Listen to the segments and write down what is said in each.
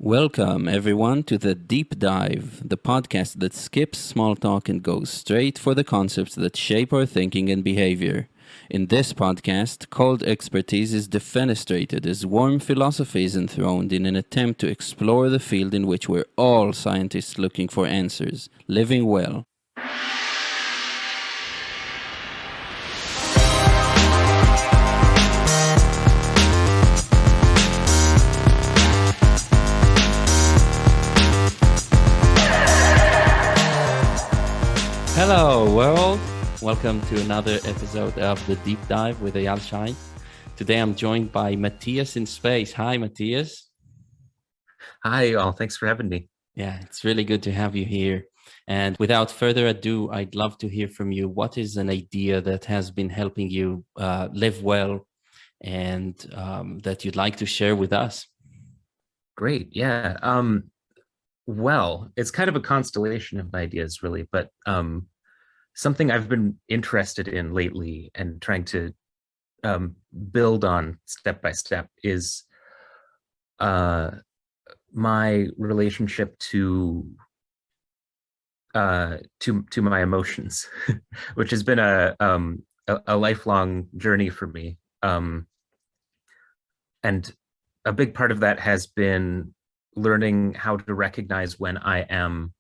Welcome, everyone, to the Deep Dive, the podcast that skips small talk and goes straight for the concepts that shape our thinking and behavior. In this podcast, cold expertise is defenestrated as warm philosophy is enthroned in an attempt to explore the field in which we're all scientists looking for answers, living well. Hello, world. Welcome to another episode of the Deep Dive with Eyal Shai. Today I'm joined by Mattias in space. Hi, Mattias. Hi, all. Thanks for having me. Yeah, it's really good to have you here. And without further ado, I'd love to hear from you. What is an idea that has been helping you live well and that you'd like to share with us? Great. Yeah. Well, it's kind of a constellation of ideas, really, but something I've been interested in lately and trying to build on step by step is my relationship to my emotions, which has been a lifelong journey for me. And a big part of that has been learning how to recognize when I'm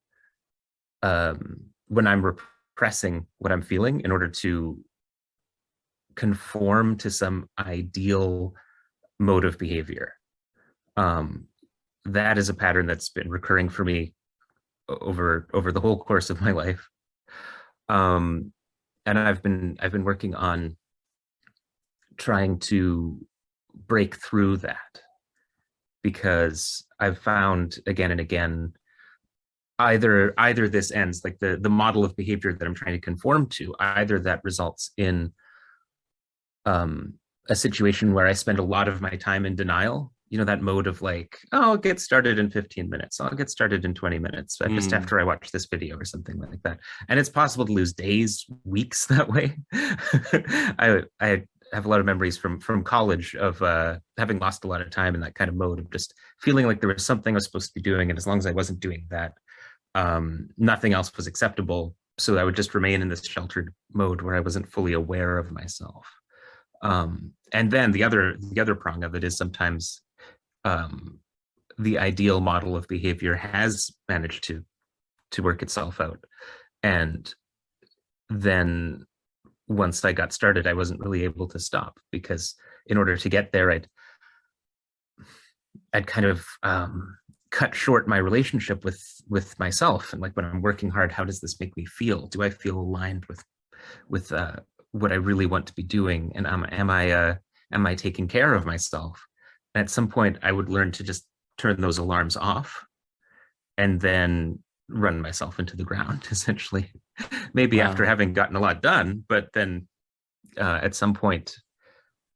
repressing what I'm feeling in order to conform to some ideal mode of behavior. That is a pattern that's been recurring for me over the whole course of my life. And I've been working on trying to break through that, because I've found again and again, either this ends, like the model of behavior that I'm trying to conform to, either that results in a situation where I spend a lot of my time in denial, that mode of like, oh, I'll get started in 15 minutes. I'll get started in 20 minutes, just after I watch this video or something like that. And it's possible to lose days, weeks that way. I have a lot of memories from college of having lost a lot of time in that kind of mode of just feeling like there was something I was supposed to be doing. And as long as I wasn't doing that, nothing else was acceptable. So I would just remain in this sheltered mode where I wasn't fully aware of myself. And then the other prong of it is sometimes the ideal model of behavior has managed to work itself out. And then once I got started, I wasn't really able to stop, because in order to get there, I'd kind of cut short my relationship with myself. And like, when I'm working hard, how does this make me feel? Do I feel aligned with what I really want to be doing? And am I taking care of myself? And at some point, I would learn to just turn those alarms off and then run myself into the ground, essentially. Maybe after having gotten a lot done, but then at some point,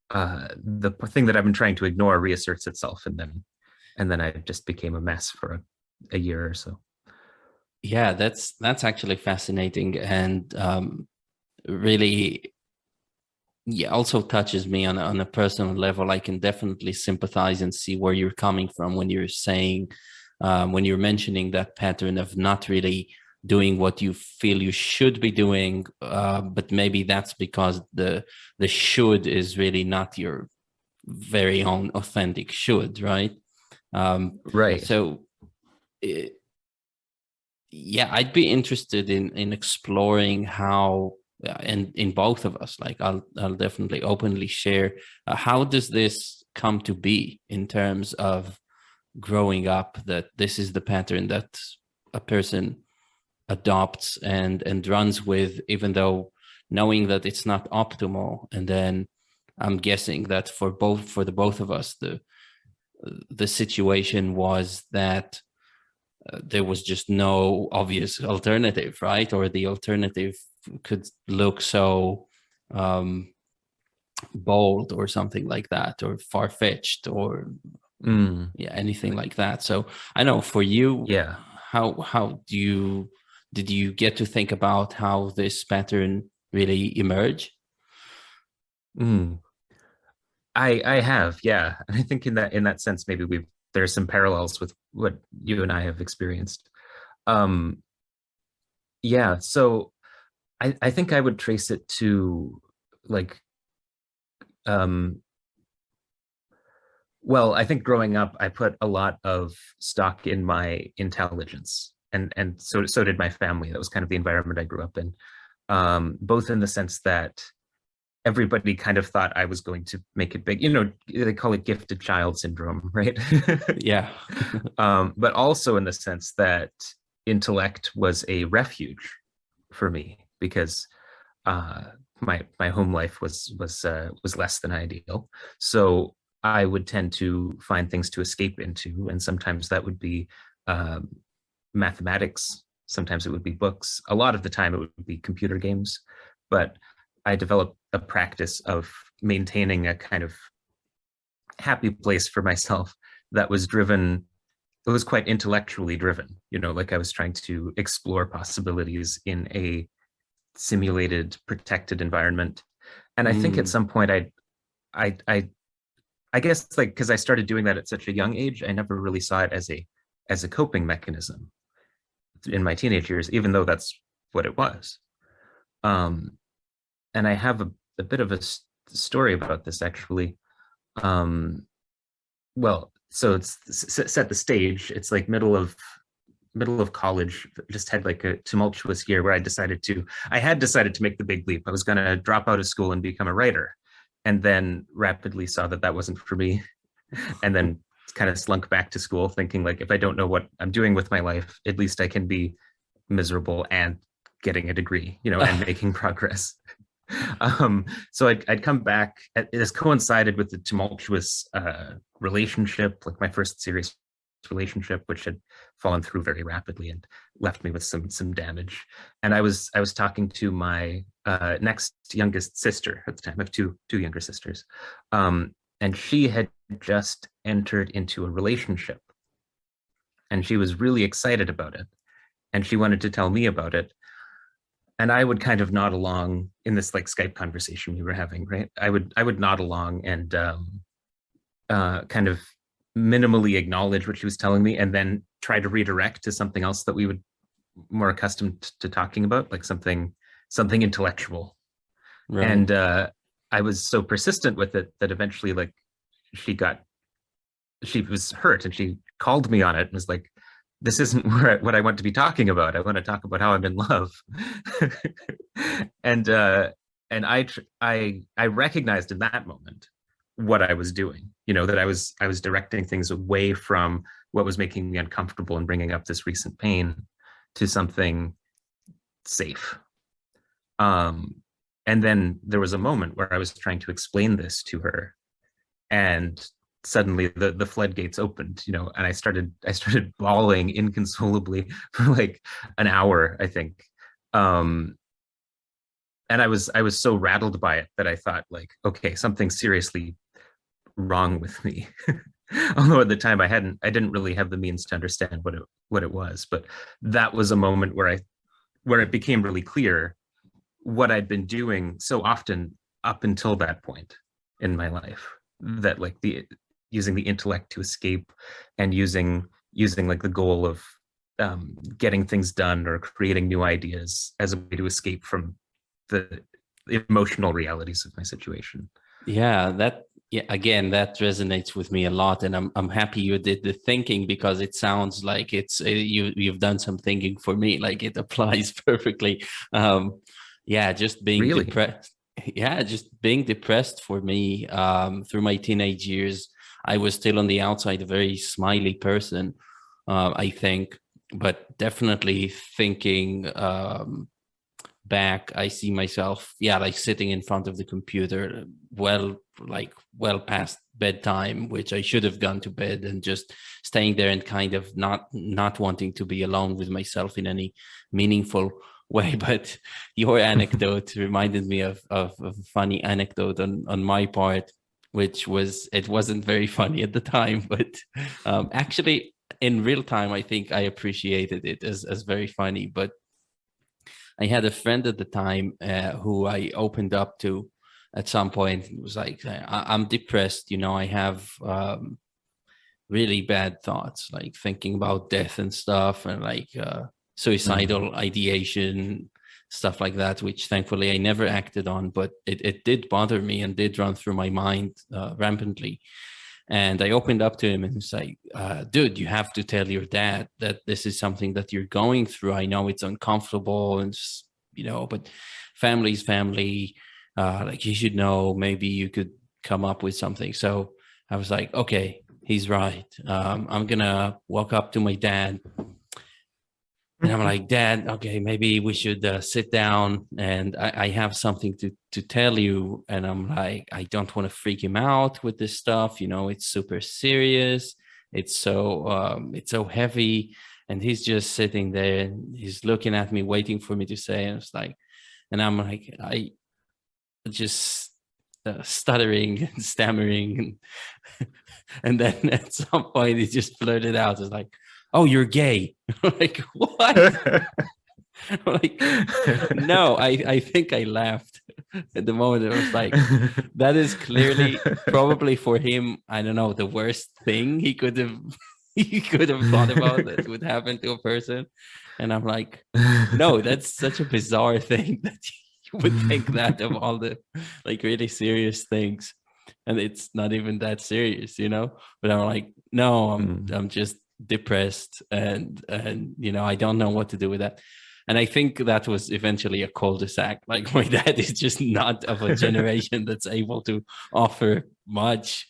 the thing that I've been trying to ignore reasserts itself, and then I just became a mess for a year or so. Yeah, that's actually fascinating, and really, yeah, also touches me on a personal level. I can definitely sympathize and see where you're coming from when you're saying, when you're mentioning that pattern of not really doing what you feel you should be doing, but maybe that's because the should is really not your very own authentic should, right? Right. So, yeah, I'd be interested in exploring how, and in both of us, like I'll definitely openly share, how does this come to be in terms of growing up, that this is the pattern that a person adopts and runs with, even though knowing that it's not optimal. And then I'm guessing that for the both of us, the situation was that there was just no obvious alternative, right? Or the alternative could look so bold or something like that, or far-fetched, or yeah, anything like that. So I know for you, yeah, how did you get to think about how this pattern really emerged? I have, yeah. And I think in that sense, maybe there are some parallels with what you and I have experienced. Um, yeah, so I think I would trace it to like um, well, I think growing up, I put a lot of stock in my intelligence, and so did my family. That was kind of the environment I grew up in, both in the sense that everybody kind of thought I was going to make it big. You know, they call it gifted child syndrome, right? Yeah. But also in the sense that intellect was a refuge for me because uh, my home life was less than ideal. So I would tend to find things to escape into, and sometimes that would be um, mathematics. Sometimes it would be books. A lot of the time, it would be computer games. But I developed a practice of maintaining a kind of happy place for myself that was driven. It was quite intellectually driven. You know, like I was trying to explore possibilities in a simulated, protected environment. And I think at Mm. some point I, I, I guess like because I started doing that at such a young age, I never really saw it as a coping mechanism in my teenage years, even though that's what it was. Um, and I have a bit of a story about this actually. Um, well, so it's set the stage. It's like middle of college. Just had like a tumultuous year where I had decided to make the big leap. I was going to drop out of school and become a writer, and then rapidly saw that that wasn't for me, and then kind of slunk back to school thinking like if I don't know what I'm doing with my life, at least I can be miserable and getting a degree, you know, and making progress. So I'd come back. This coincided with the tumultuous relationship, like my first serious relationship, which had fallen through very rapidly and left me with some damage. And I was talking to my next youngest sister at the time. I have two younger sisters, and she had just entered into a relationship, and she was really excited about it, and she wanted to tell me about it, and I would kind of nod along in this like Skype conversation we were having, right? I would nod along and kind of minimally acknowledge what she was telling me, and then try to redirect to something else that we would more accustomed to talking about, like something intellectual. Right. And I was so persistent with it that eventually, like, she was hurt, and she called me on it and was like, this isn't what I want to be talking about. I want to talk about how I'm in love. and and I recognized in that moment what I was doing. You know, that I was directing things away from what was making me uncomfortable and bringing up this recent pain to something safe. Um, and then there was a moment where I was trying to explain this to her, and suddenly the floodgates opened, you know, and I started bawling inconsolably for like an hour, I think. Um, and I was so rattled by it that I thought like, okay, something's seriously wrong with me. Although at the time I didn't really have the means to understand what it was, but that was a moment where it became really clear what I'd been doing so often up until that point in my life, that like the using the intellect to escape, and using like the goal of getting things done or creating new ideas as a way to escape from the emotional realities of my situation. Yeah, yeah, again, that resonates with me a lot, and I'm happy you did the thinking, because it sounds like it's you've done some thinking for me, like it applies perfectly. Yeah, just being Really? depressed. Yeah, just being depressed for me through my teenage years. I was still on the outside a very smiley person, I think, but definitely thinking back, I see myself, yeah, like sitting in front of the computer, well past bedtime, which I should have gone to bed, and just staying there and kind of not wanting to be alone with myself in any meaningful way. But your anecdote reminded me of a funny anecdote on my part, which was, it wasn't very funny at the time, but actually in real time, I think I appreciated it as very funny. But I had a friend at the time who I opened up to at some point. It was like, I'm depressed. You know, I have really bad thoughts, like thinking about death and stuff, and like suicidal ideation, stuff like that, which thankfully I never acted on, but it did bother me and did run through my mind rampantly. And I opened up to him and was like, dude, you have to tell your dad that this is something that you're going through. I know it's uncomfortable and, but family's family. Like, you should know, maybe you could come up with something. So I was like, okay, he's right. I'm going to walk up to my dad and I'm like, Dad, okay, maybe we should sit down, and I have something to tell you. And I'm like, I don't want to freak him out with this stuff. It's super serious. It's so heavy. And he's just sitting there and he's looking at me, waiting for me to say. And it's like, and I'm like, I just stuttering and stammering, and then at some point he just blurted out, "It's like, oh, you're gay." Like, what? Like, no, I think I laughed at the moment. It was like, that is clearly probably for him, I don't know, the worst thing he could have thought about that would happen to a person. And I'm like, no, that's such a bizarre thing that you would think that of all the like really serious things. And it's not even that serious. But I'm like, no, I'm just depressed, and I don't know what to do with that. And I think that was eventually a cul-de-sac. Like, my dad is just not of a generation that's able to offer much.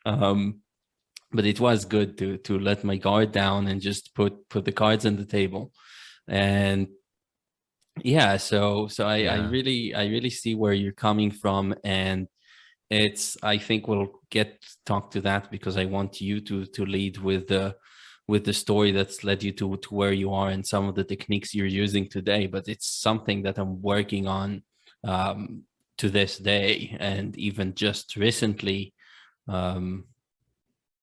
But it was good to let my guard down and just put the cards on the table. And yeah, so I Yeah. really see where you're coming from. And I think we'll get talk to that, because I want you to lead with the story that's led you to where you are and some of the techniques you're using today. But it's something that I'm working on to this day. And even just recently, um,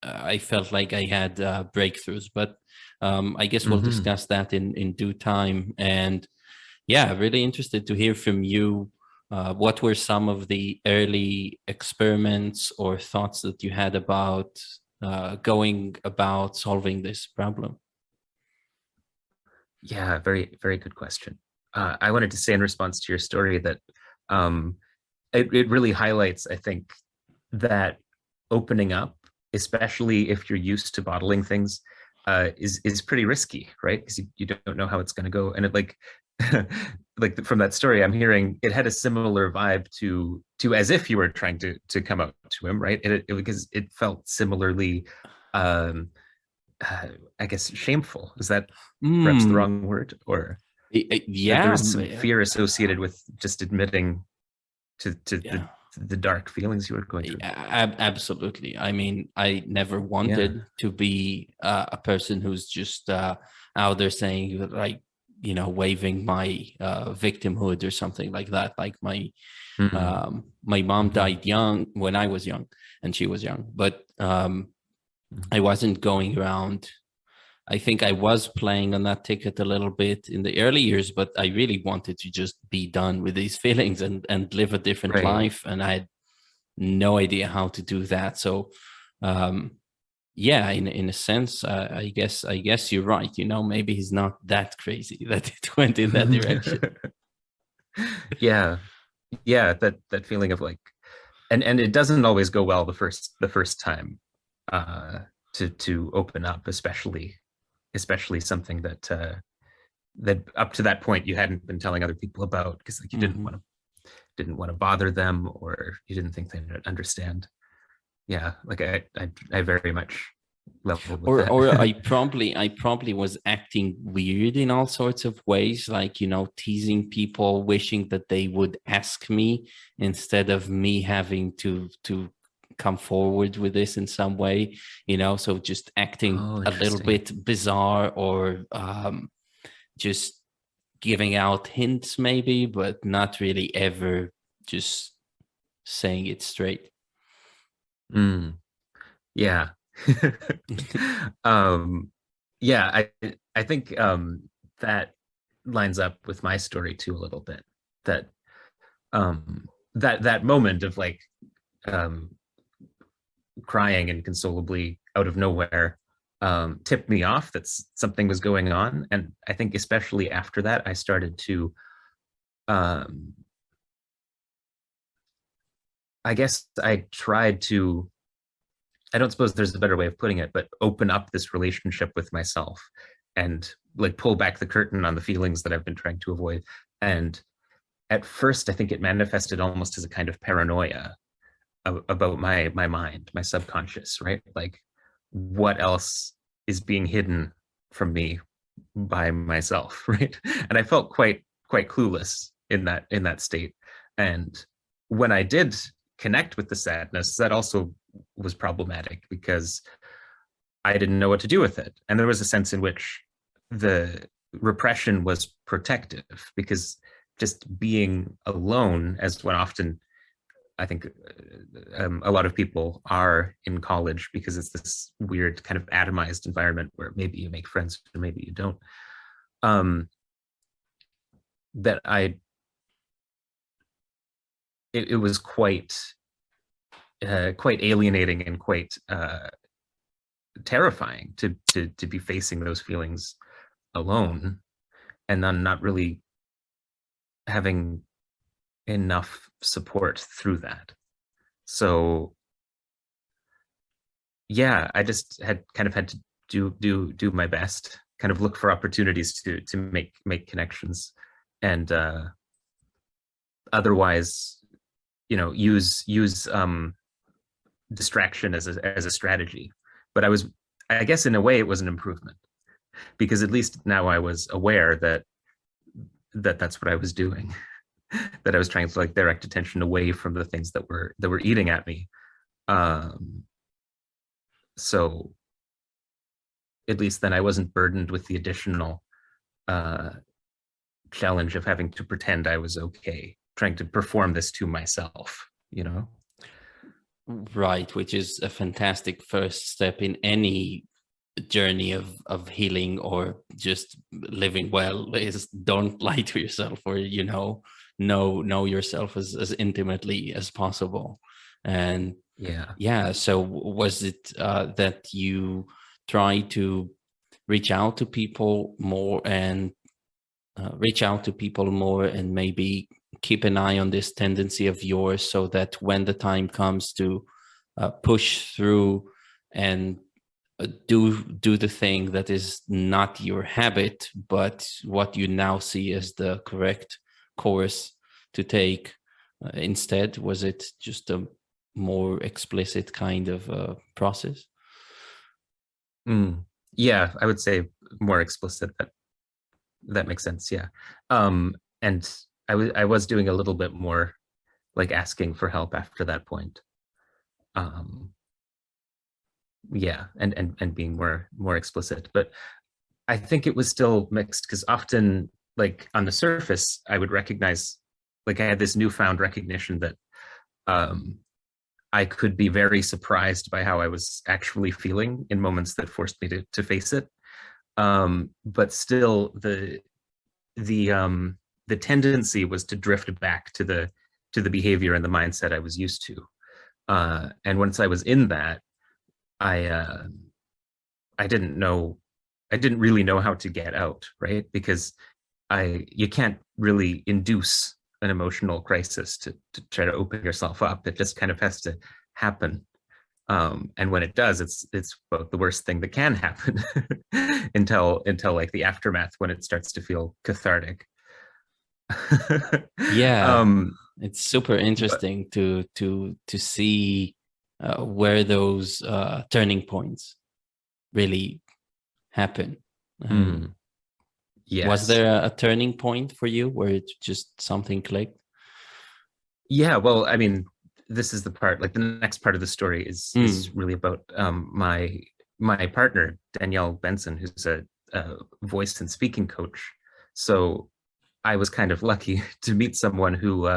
I felt like I had breakthroughs. But I guess we'll discuss that in due time. And yeah, really interested to hear from you. What were some of the early experiments or thoughts that you had about going about solving this problem? Yeah, very, very good question. I wanted to say in response to your story that um, it really highlights, I think, that opening up, especially if you're used to bottling things, is pretty risky, right? Because you don't know how it's going to go. And it like from that story, I'm hearing it had a similar vibe to as if you were trying to come out to him, right? Because it felt similarly, um, I guess, shameful. Is that perhaps the Mm, wrong word? Or that there yeah, was some fear associated with just admitting to yeah. the dark feelings you were going through. Absolutely. I mean, I never Yeah. wanted to be a person who's just out there saying, like, waving my victimhood or something like that. Like, Mm-hmm. my mom Mm-hmm. died young when I was young, and she was young, but Mm-hmm. I wasn't going around. I think I was playing on that ticket a little bit in the early years, but I really wanted to just be done with these feelings and live a different Right. life. And I had no idea how to do that. So, um, yeah, in a sense, I guess you're right. Maybe he's not that crazy that it went in that direction. Yeah. Yeah. That feeling of like, and it doesn't always go well the first time uh to open up, especially something that up to that point you hadn't been telling other people about, because like you Mhm. didn't want to bother them, or you didn't think they'd understand. Yeah, like I very much level with Or that. I probably was acting weird in all sorts of ways, like, teasing people, wishing that they would ask me instead of me having to come forward with this in some way. So just acting Oh, a little interesting. bit bizarre, or just giving out hints maybe, but not really ever just saying it straight. Mm, yeah. um yeah, I think that lines up with my story too a little bit. That that moment of like um crying inconsolably out of nowhere tipped me off that something was going on. And I think especially after that, I started to, I guess I tried to, I don't suppose there's a better way of putting it, but open up this relationship with myself and like pull back the curtain on the feelings that I've been trying to avoid. And at first, I think it manifested almost as a kind of paranoia about my mind, my subconscious, right? Like, what else is being hidden from me by myself, right? And I felt quite clueless in that state. And when I did connect with the sadness, that also was problematic because I didn't know what to do with it. And there was a sense in which the repression was protective because just being alone, as one often, I think, a lot of people are in college because it's this weird kind of atomized environment where maybe you make friends or maybe you don't. That it was quite alienating and quite terrifying to be facing those feelings alone and then not really having enough support through that. So yeah, I just had to do my best, kind of look for opportunities to make connections, and otherwise, use distraction as a strategy. But I guess in a way it was an improvement because at least now I was aware that's what I was doing. That I was trying to like direct attention away from the things that were eating at me. So at least then I wasn't burdened with the additional challenge of having to pretend I was okay, trying to perform this to myself, Right, which is a fantastic first step in any journey of healing or just living well, is don't lie to yourself, or know yourself as intimately as possible. And so was it that you try to reach out to people more and maybe keep an eye on this tendency of yours, so that when the time comes to push through and do the thing that is not your habit, but what you now see as the correct course to take instead? Was it just a more explicit kind of process? Yeah, I would say more explicit. That makes sense. Yeah. And I was doing a little bit more like asking for help after that point. Yeah, and being more explicit. But I think it was still mixed because often, like on the surface, I would recognize, like I had this newfound recognition that I could be very surprised by how I was actually feeling in moments that forced me to face it. But still, the tendency was to drift back to the behavior and the mindset I was used to. And once I was in that, I didn't really know how to get out, right? Because you can't really induce an emotional crisis to try to open yourself up. It just kind of has to happen. And when it does, it's about the worst thing that can happen until like the aftermath, when it starts to feel cathartic. Yeah, it's super interesting to see where those turning points really happen. Yes. Was there a turning point for you where it just something clicked? Yeah, well, I mean, this is the part, like the next part of the story is really about my partner, Danielle Benson, who's a voice and speaking coach. So I was kind of lucky to meet someone who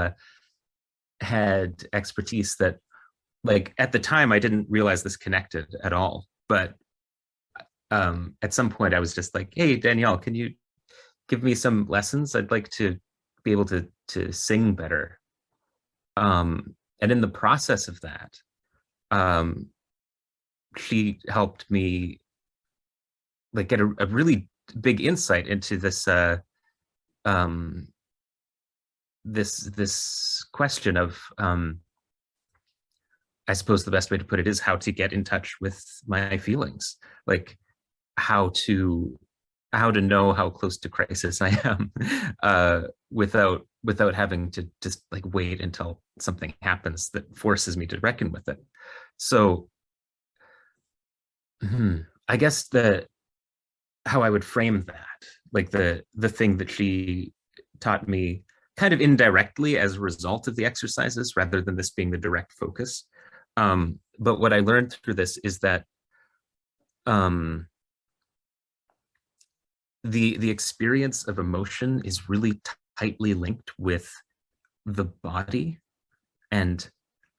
had expertise that, like, at the time I didn't realize this connected at all. But at some point I was just like, hey, Danielle, can you give me some lessons? I'd like to be able to sing better. And in the process of that, she helped me like get a really big insight into um this question of I suppose the best way to put it is how to get in touch with my feelings, like how to how to know how close to crisis I am, without having to just like wait until something happens that forces me to reckon with it. So I guess the how I would frame that, like the thing that she taught me kind of indirectly as a result of the exercises, rather than this being the direct focus. But what I learned through this is that um, the experience of emotion is really tightly linked with the body. And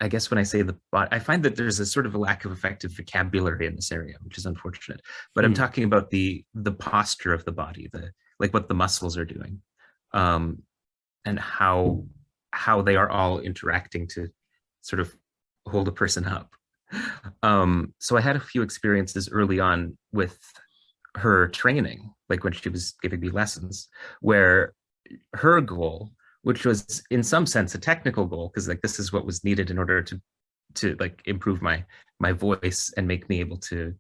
I guess when I say the body, I find that there's a sort of a lack of effective vocabulary in this area, which is unfortunate. But I'm talking about the posture of the body, the like what the muscles are doing, and how they are all interacting to sort of hold a person up. So I had a few experiences early on with her training, like when she was giving me lessons, where her goal, which was in some sense a technical goal, because like this is what was needed in order to like improve my voice and make me able to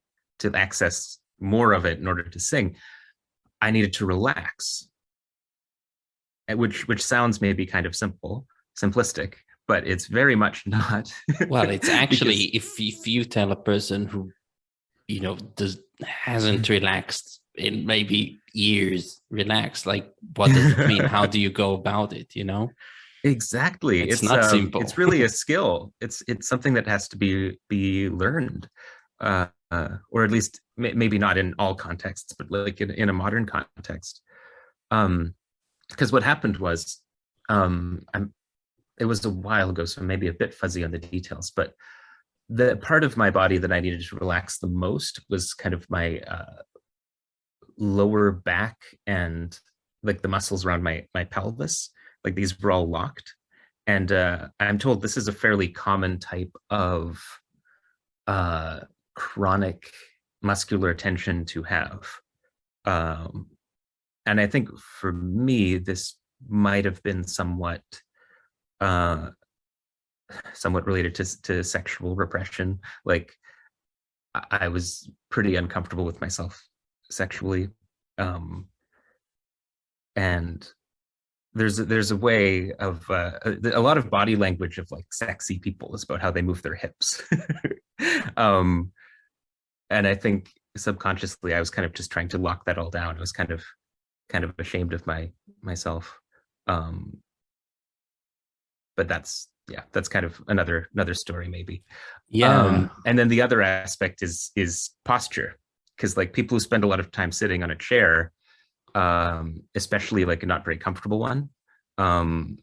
access more of it in order to sing. I needed to relax, which sounds maybe kind of simplistic, but it's very much not. Well, it's actually because, if you tell a person who hasn't relaxed in maybe years, relax, like what does it mean? How do you go about it? exactly, It's not simple. it's really a skill. It's something that has to be learned, or at least maybe not in all contexts, but like in a modern context. Because what happened was, I'm it was a while ago, so maybe a bit fuzzy on the details, but the part of my body that I needed to relax the most was kind of my lower back and like the muscles around my pelvis. Like these were all locked. And I'm told this is a fairly common type of uh, chronic muscular tension to have. Um, and I think for me, this might have been uh, somewhat related to sexual repression. Like I was pretty uncomfortable with myself sexually, and there's a way of a lot of body language of like sexy people is about how they move their hips. um, and I think subconsciously I was kind of just trying to lock that all down. I was kind of ashamed of myself. Um, but that's kind of another story maybe. Yeah. And then the other aspect is posture, because like people who spend a lot of time sitting on a chair, especially like a not very comfortable one, um,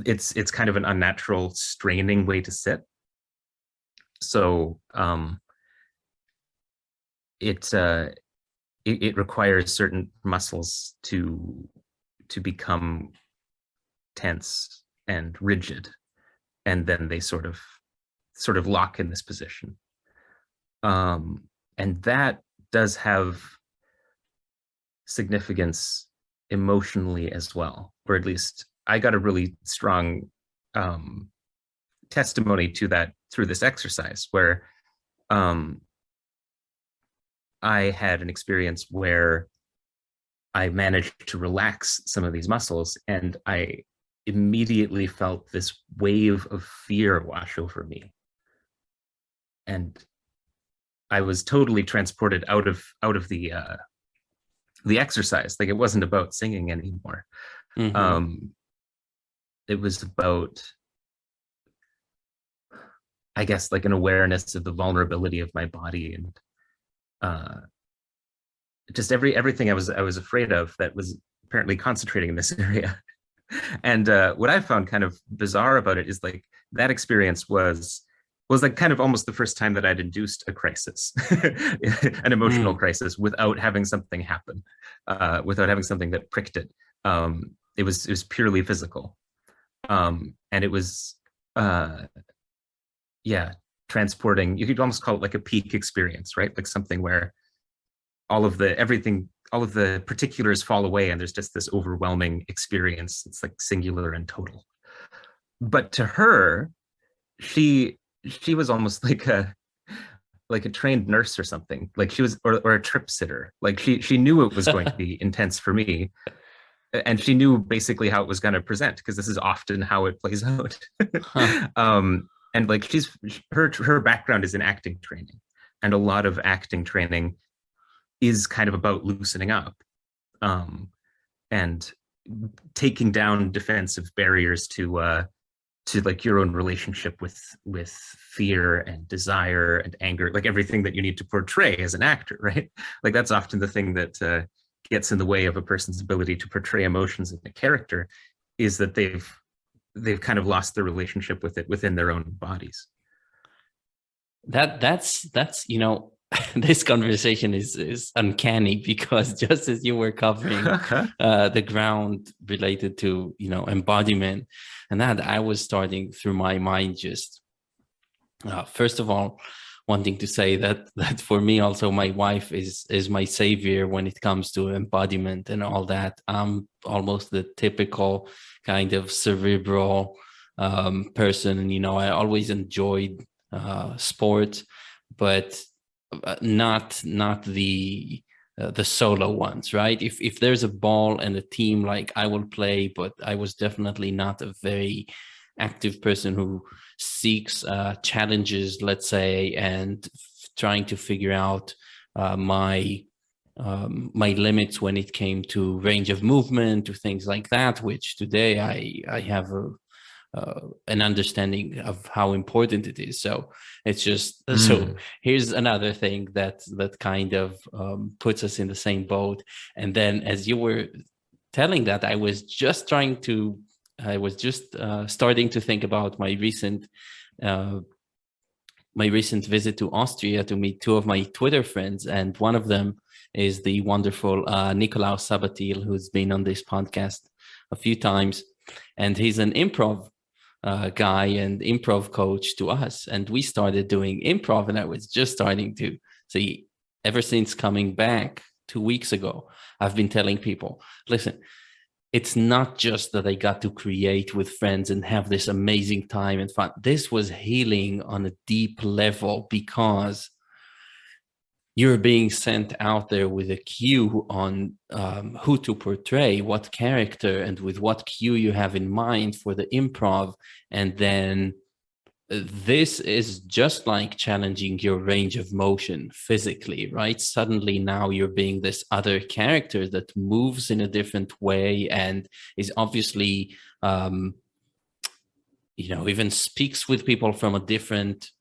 it's kind of an unnatural straining way to sit. So it, it requires certain muscles to become tense and rigid, and then they sort of lock in this position. And that does have significance emotionally as well, or at least I got a really strong testimony to that through this exercise, where um, I had an experience where I managed to relax some of these muscles, and I immediately felt this wave of fear wash over me. And I was totally transported out of the exercise. Like it wasn't about singing anymore. Mm-hmm. Um, it was about, I guess, like an awareness of the vulnerability of my body, and uh, just everything I was afraid of that was apparently concentrating in this area. And what I found kind of bizarre about it is like that experience was like kind of almost the first time that I'd induced a crisis, an emotional crisis, without having something happen, without having something that pricked it. It was purely physical, and it was yeah, transporting, you could almost call it like a peak experience, right? Like something where all of the particulars fall away and there's just this overwhelming experience. It's like singular and total. But to her, she was almost like a trained nurse or something. Like she was, or a trip sitter. Like she knew it was going to be intense for me, and she knew basically how it was going to present, because this is often how it plays out. Huh. And like her background is in acting training, and a lot of acting training is kind of about loosening up, and taking down defensive barriers to like your own relationship with fear and desire and anger, like everything that you need to portray as an actor, right? Like that's often the thing that gets in the way of a person's ability to portray emotions in a character, is that they've kind of lost their relationship with it within their own bodies. That's this conversation is uncanny, because just as you were covering the ground related to embodiment, and that I was starting through my mind just first of all wanting to say that for me also, my wife is my savior when it comes to embodiment and all that. I'm almost the typical kind of cerebral person, and I always enjoyed sport, but not the solo ones, right? If there's a ball and a team, like I will play, but I was definitely not a very active person who seeks challenges, let's say, and trying to figure out my limits when it came to range of movement, to things like that, which today I have an understanding of how important it is. So it's just so here's another thing that kind of puts us in the same boat. And then as you were telling that, I was just starting to think about my recent visit to Austria to meet two of my Twitter friends, and one of them is the wonderful Nikolaus Sabatil, who's been on this podcast a few times, and he's an improv guy and improv coach to us. And we started doing improv, and I was just starting to see, ever since coming back 2 weeks ago, I've been telling people, listen, it's not just that I got to create with friends and have this amazing time and fun. This was healing on a deep level, because you're being sent out there with a cue on who to portray, what character, and with what cue you have in mind for the improv. And then this is just like challenging your range of motion physically, right? Suddenly now you're being this other character that moves in a different way and is obviously, even speaks with people from a different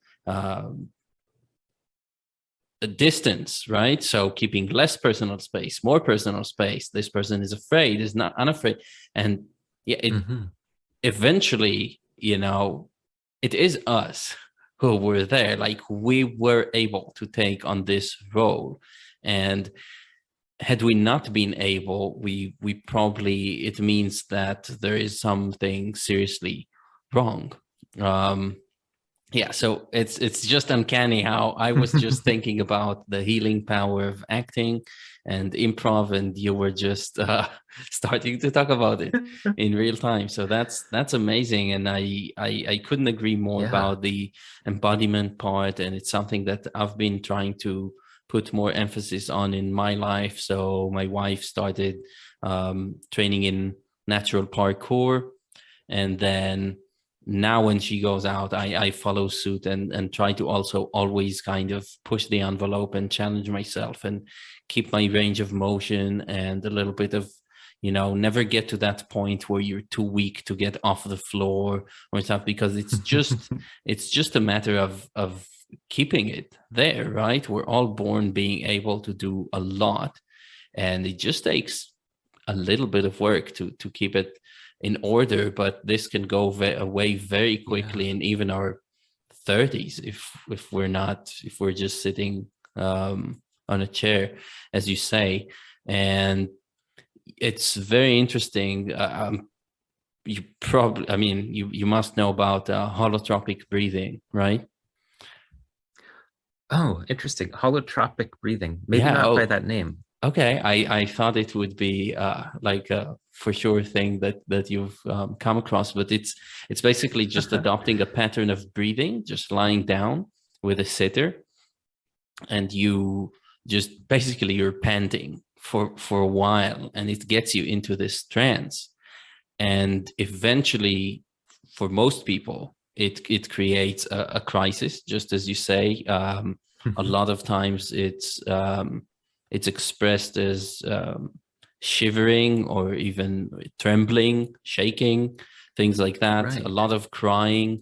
a distance, right? So keeping less personal space, more personal space. This person is afraid, is not unafraid. And eventually, it is us who were there. Like, we were able to take on this role. And had we not been able, we probably, it means that there is something seriously wrong. Yeah, so it's just uncanny how I was just thinking about the healing power of acting and improv, and you were just starting to talk about it in real time. So that's amazing, and I couldn't agree more about the embodiment part, and it's something that I've been trying to put more emphasis on in my life. So my wife started training in natural parkour, and then now when she goes out, I follow suit and try to also always kind of push the envelope and challenge myself and keep my range of motion, and a little bit of, never get to that point where you're too weak to get off the floor or stuff, because it's just a matter of keeping it there, right? We're all born being able to do a lot, and it just takes a little bit of work to keep it in order, but this can go away very quickly in even our 30s if we're just sitting on a chair, as you say. And it's very interesting. You probably, you must know about holotropic breathing, right? Oh, interesting. Holotropic breathing. Maybe Yeah. not by Oh, that name. okay. I thought it would be like a for sure thing that you've come across, but it's basically just adopting a pattern of breathing, just lying down with a sitter, and you just basically you're panting for a while, and it gets you into this trance. And eventually, for most people, it creates a crisis, just as you say. A lot of times it's expressed as shivering or even trembling, shaking, things like that. A Right. lot of crying.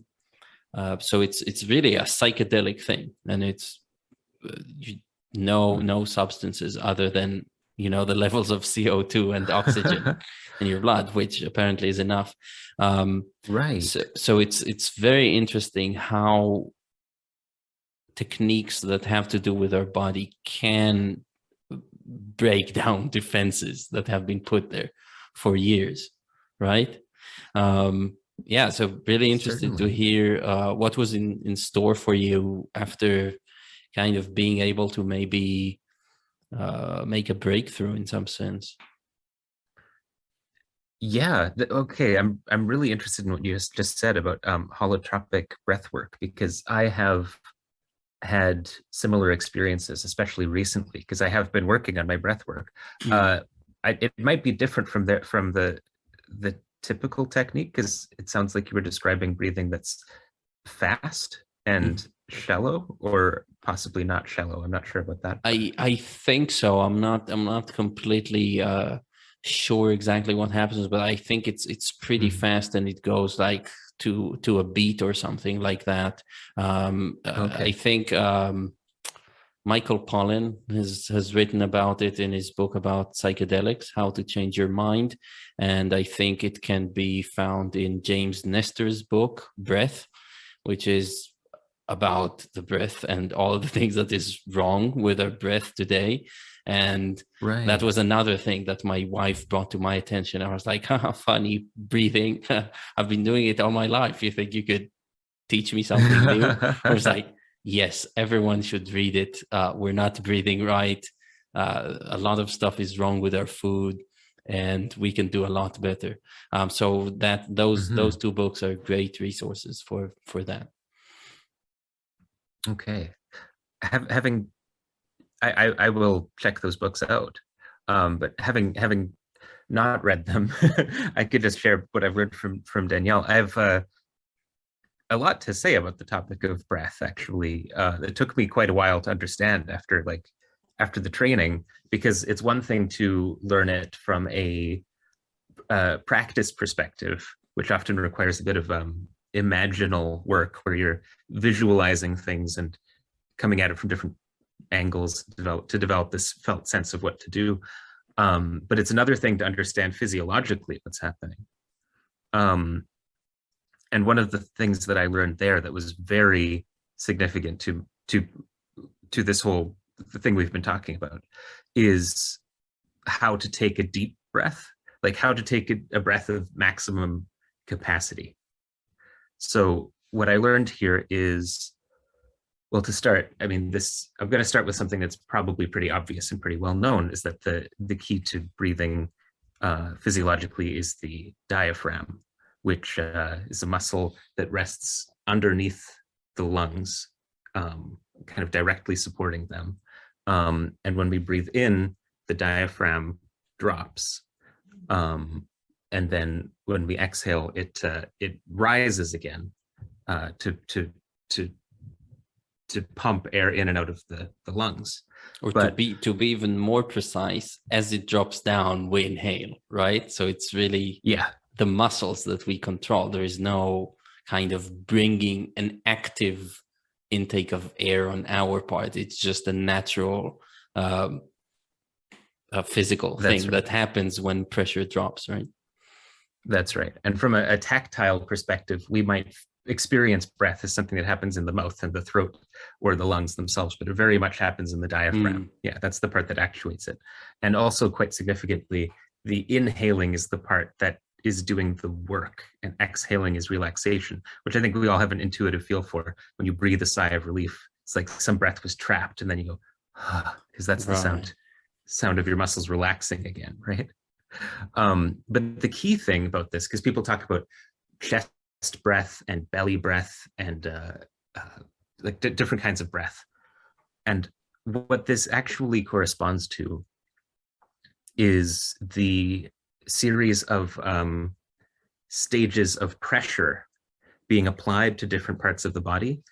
So it's really a psychedelic thing, and it's you, no substances other than the levels of CO2 and oxygen in your blood, which apparently is enough. So, Right. so it's very interesting how techniques that have to do with our body can break down defenses that have been put there for years, right? Yeah, so really interested to Certainly. hear what was in store for you after kind of being able to maybe make a breakthrough in some sense. Yeah. Okay. I'm really interested in what you just said about holotropic breath work, because I have had similar experiences, especially recently, because I have been working on my breath work. Mm, Uh, it might be different from the typical technique, because it sounds like you were describing breathing that's fast mm. and shallow, or possibly not shallow. I'm not sure about that, but I think so. I'm not completely sure exactly what happens, but I think it's pretty Mhm. fast, and it goes like to a beat or something like that. I Okay. think Michael Pollan has written about it in his book about psychedelics, how to change your mind, and I think it can be found in James Nestor's book Breath, which is about the breath and all of the things that is wrong with our breath today. And that was Right. another thing that my wife brought to my attention. I was like, haha, funny breathing. I've been doing it all my life. You think you could teach me something new? I was like, yes, everyone should read it. We're not breathing right. A lot of stuff is wrong with our food, and we can do a lot better. So that those Mhm. two books are great resources for that. Okay. Having I will check those books out. But having not read them, I could just share what I've read from Danielle. I have a lot to say about the topic of breath. Actually, it took me quite a while to understand after the training, because it's one thing to learn it from a practice perspective, which often requires a bit of imaginal work where you're visualizing things and coming at it from different angles to develop this felt sense of what to do. But it's another thing to understand physiologically what's happening. Um, and one of the things that I learned there that was very significant to this whole the thing we've been talking about is how to take a deep breath, like how to take a breath of maximum capacity. So what I learned here is, well, to start, I mean, I'm going to start with something that's probably pretty obvious and pretty well known, is that the key to breathing physiologically is the diaphragm, which is a muscle that rests underneath the lungs, kind of directly supporting them. And when we breathe in, the diaphragm drops. And then when we exhale, it rises again to to to pump air in and out of the lungs. Or to But be even more precise, as it drops down, we inhale, right? So it's really yeah, the muscles that we control. There is no kind of bringing an active intake of air on our part. It's just a natural a physical that's thing right. that happens when pressure drops, right? That's right. And from a tactile perspective, we might experience breath as something that happens in the mouth and the throat or the lungs themselves, but it very much happens in the diaphragm. Mm. Yeah, that's the part that actuates it. And also, quite significantly, the inhaling is the part that is doing the work, and exhaling is relaxation, which I think we all have an intuitive feel for. When you breathe a sigh of relief, It's like some breath was trapped, and then you go, because that's the Right. sound of your muscles relaxing again, right? But the key thing about this, because people talk about chest breath and belly breath and like different kinds of breath, and what this actually corresponds to is the series of stages of pressure being applied to different parts of the body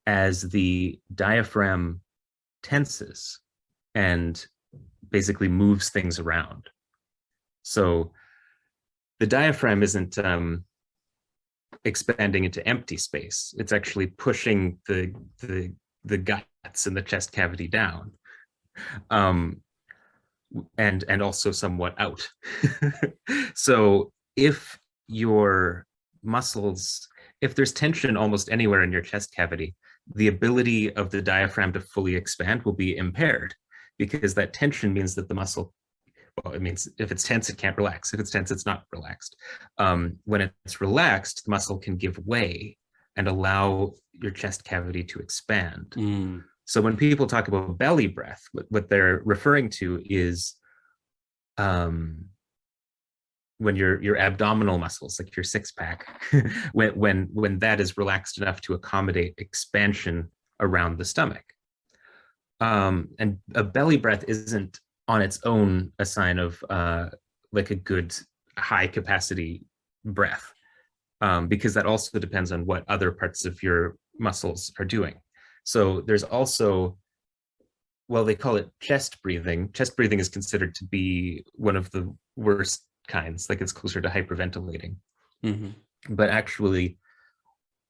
as the diaphragm tenses and basically moves things around. So the diaphragm isn't expanding into empty space. It's actually pushing the guts and the chest cavity down, and also somewhat out. So if your muscles, if there's tension almost anywhere in your chest cavity, the ability of the diaphragm to fully expand will be impaired, because that tension means that the muscle, well, it means if it's tense, it can't relax. If it's tense, it's not relaxed. When it's relaxed, the muscle can give way and allow your chest cavity to expand. Mm. So when people talk about belly breath, what they're referring to is when your abdominal muscles, like your six pack, when that is relaxed enough to accommodate expansion around the stomach. And a belly breath isn't on its own a sign of like a good high capacity breath, because that also depends on what other parts of your muscles are doing. So there's also, well, they call it chest breathing. Chest breathing is considered to be one of the worst kinds, like it's closer to hyperventilating. Mm-hmm. But actually,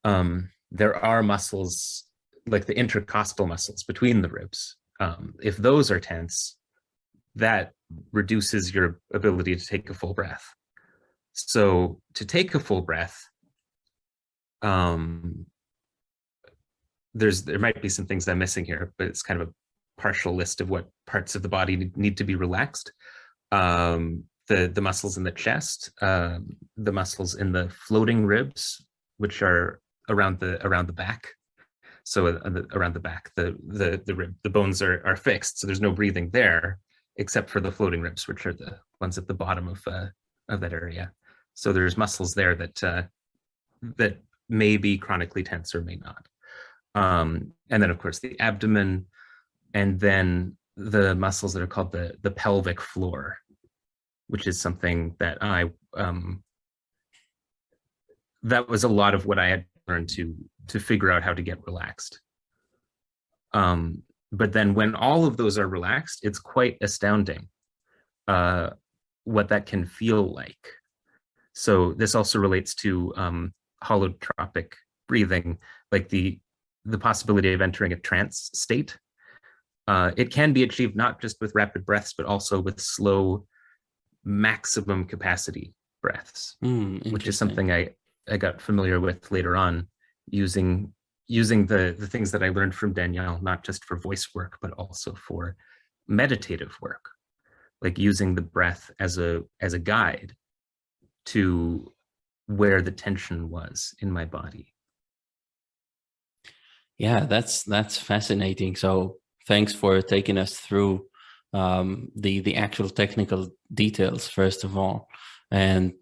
there are muscles like the intercostal muscles between the ribs. If those are tense, that reduces your ability to take a full breath. So to take a full breath, there might be some things I'm missing here, but it's kind of a partial list of what parts of the body need to be relaxed. The muscles in the chest, the muscles in the floating ribs, which are around the back. So around the back, the bones are fixed, so there's no breathing there, except for the floating ribs, which are the ones at the bottom of that area. So there's muscles there that may be chronically tense or may not. And then, of course, the abdomen, and then the muscles that are called the pelvic floor, which is something that that was a lot of what I had learned to figure out how to get relaxed. But then when all of those are relaxed, it's quite astounding what that can feel like. So this also relates to holotropic breathing, like the possibility of entering a trance state. It can be achieved not just with rapid breaths, but also with slow maximum capacity breaths, which is something I got familiar with later on, using the things that I learned from Danielle, not just for voice work, but also for meditative work, like using the breath as a guide to where the tension was in my body. Yeah, that's fascinating. So thanks for taking us through the actual technical details, first of all, and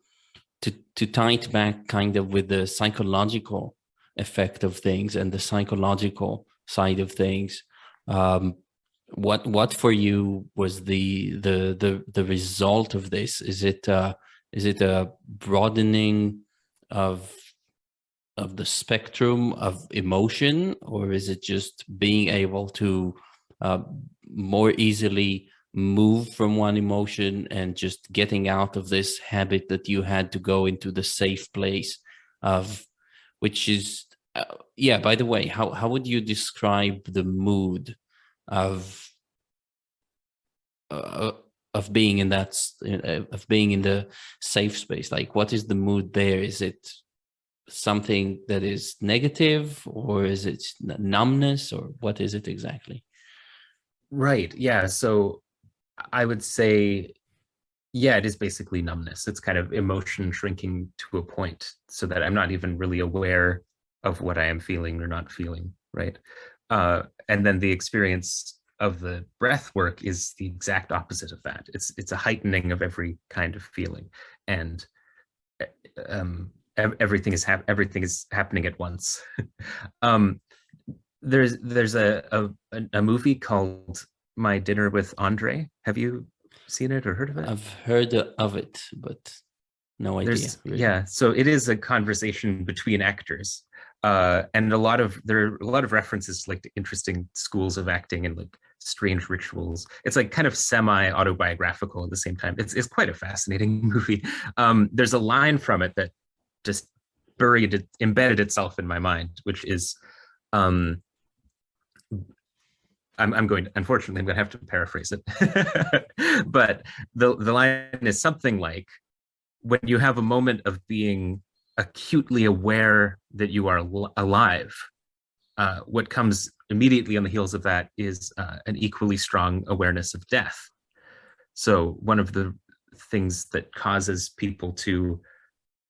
to tie it back kind of with the psychological effect of things and the psychological side of things. What for you was the result of this? Is it a broadening of the spectrum of emotion, or is it just being able to more easily move from one emotion and just getting out of this habit that you had to go into the safe place of, which is yeah, by the way, how would you describe the mood of being in that of being in the safe space? Like, what is the mood there? Is it something that is negative, or is it numbness, or what is it exactly? Right. Yeah. So I would say, yeah, it is basically numbness. It's kind of emotion shrinking to a point so that I'm not even really aware of what I am feeling or not feeling. Right. And then the experience of the breath work is the exact opposite of that. It's a heightening of every kind of feeling, and everything is happening at once. um, there's a movie called My Dinner with Andre. Have you seen it or heard of it? I've heard of it, but no idea, really. Yeah, so it is a conversation between actors. And there are a lot of references like to interesting schools of acting and like strange rituals. It's like kind of semi-autobiographical at the same time. It's quite a fascinating movie. There's a line from it that just embedded itself in my mind, which is unfortunately, I'm going to have to paraphrase it. But the line is something like, when you have a moment of being acutely aware that you are alive, what comes immediately on the heels of that is an equally strong awareness of death. So one of the things that causes people to,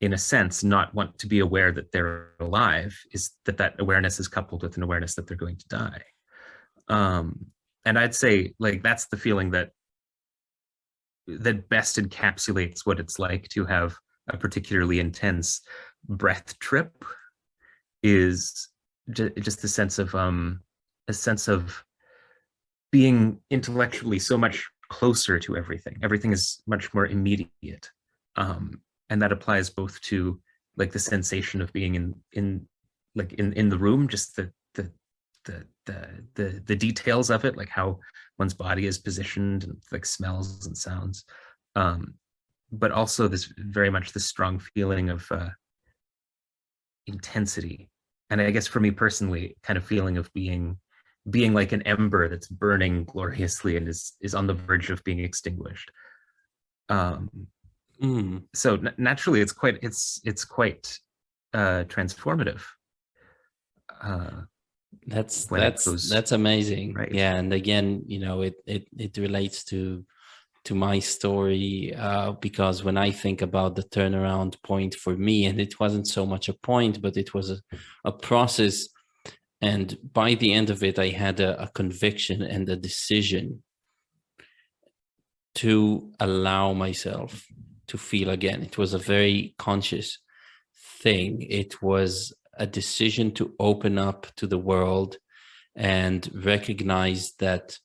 in a sense, not want to be aware that they're alive is that awareness is coupled with an awareness that they're going to die. And I'd say like that's the feeling that best encapsulates what it's like to have a particularly intense breath trip, is just a sense of being intellectually so much closer to everything. Everything is much more immediate. And that applies both to like the sensation of being in the room, just the details of it, like how one's body is positioned and like smells and sounds, but also this very much the strong feeling of intensity. And I guess for me personally, kind of feeling of being like an ember that's burning gloriously and is on the verge of being extinguished. So naturally it's quite transformative. That's amazing. Right. Yeah, and again, it relates to my story, because when I think about the turnaround point for me, and it wasn't so much a point, but it was a process, and by the end of it I had a conviction and a decision to allow myself to feel again. It was a very conscious thing. It was a decision to open up to the world and recognize that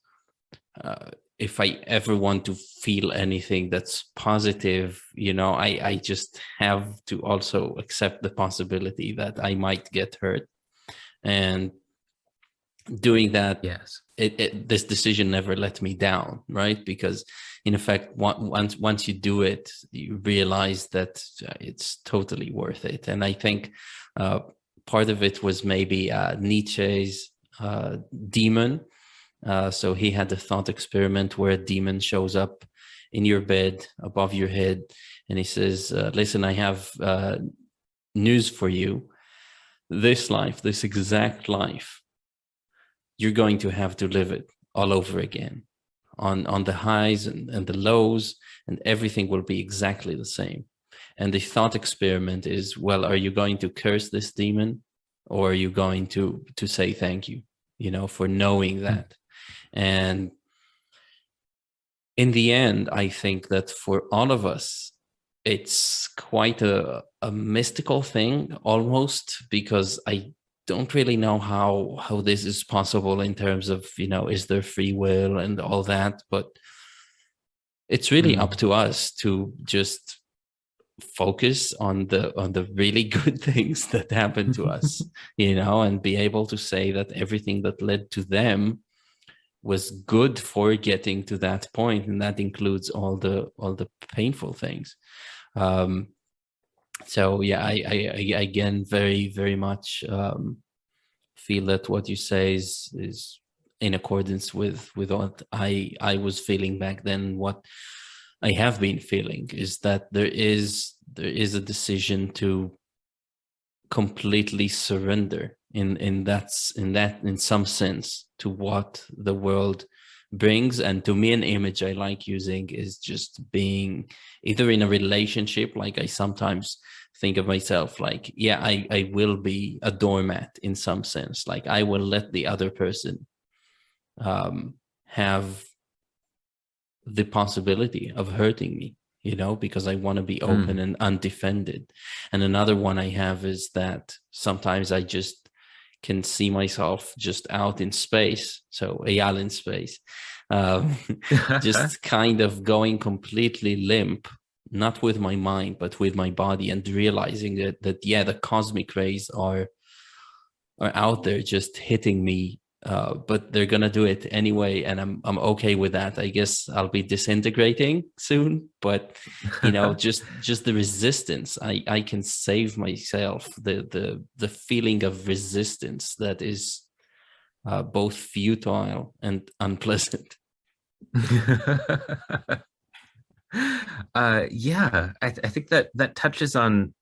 if I ever want to feel anything that's positive, I just have to also accept the possibility that I might get hurt. And doing that, yes, this decision never let me down, right? Because in effect, once you do it, you realize that it's totally worth it. And I think part of it was maybe Nietzsche's demon. So he had a thought experiment where a demon shows up in your bed above your head, and he says, listen, I have news for you. This life, this exact life, you're going to have to live it all over again, on the highs and the lows, and everything will be exactly the same. And the thought experiment is, well, are you going to curse this demon, or are you going to say thank you, for knowing that? And in the end, I think that for all of us, it's quite a mystical thing almost, because I don't really know how this is possible in terms of, is there free will and all that, but it's really up to us to just focus on the really good things that happen to us, and be able to say that everything that led to them was good for getting to that point, and that includes all the painful things. So yeah, I again very, very much feel that what you say is in accordance with what I was feeling back then. What I have been feeling is that there is a decision to completely surrender in some sense to what the world brings. And to me, an image I like using is just being either in a relationship, like I sometimes think of myself like, yeah, I will be a doormat in some sense. Like I will let the other person have the possibility of hurting me, because I want to be open and undefended. And another one I have is that sometimes I just can see myself just out in space. So Eyal in space, um, just kind of going completely limp, not with my mind, but with my body, and realizing that yeah, the cosmic rays are out there just hitting me, but they're gonna do it anyway, and I'm okay with that. I guess I'll be disintegrating soon, but just the resistance. I can save myself the feeling of resistance that is both futile and unpleasant. Yeah, I think that touches on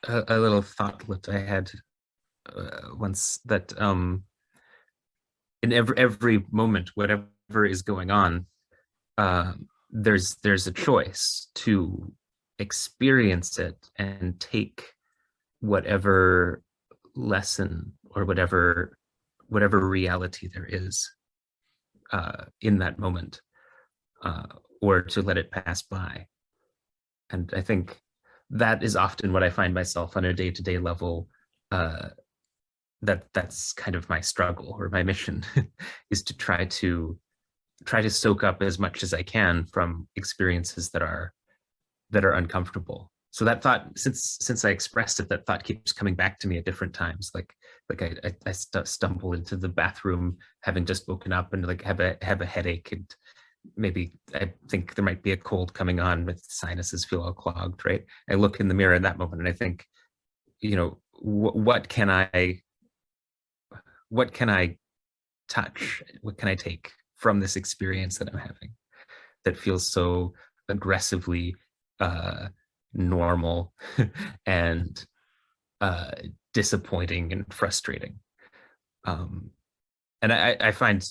a little thoughtlet I had once, that in every moment, whatever is going on, uh, there's a choice to experience it and take whatever lesson or whatever reality there is in that moment, uh, or to let it pass by. And I think that is often what I find myself on a day-to-day level. That's kind of my struggle or my mission, is to try to soak up as much as I can from experiences that are uncomfortable. So that thought, since I expressed it, that thought keeps coming back to me at different times. Like I stumble into the bathroom having just woken up and like have a headache, and maybe I think there might be a cold coming on, with sinuses feel all clogged, right? I look in the mirror in that moment and I think, what can I touch? What can I take from this experience that I'm having that feels so aggressively normal and disappointing and frustrating? And I find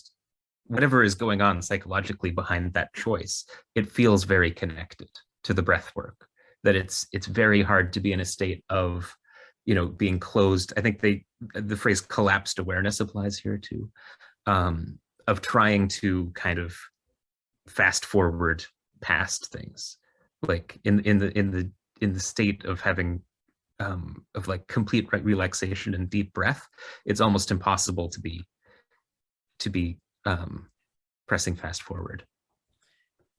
whatever is going on psychologically behind that choice, it feels very connected to the breath work. That it's very hard to be in a state of, being closed. I think the phrase collapsed awareness applies here too, of trying to kind of fast forward past things, like in the state of having of like complete relaxation and deep breath. It's almost impossible to be pressing fast forward.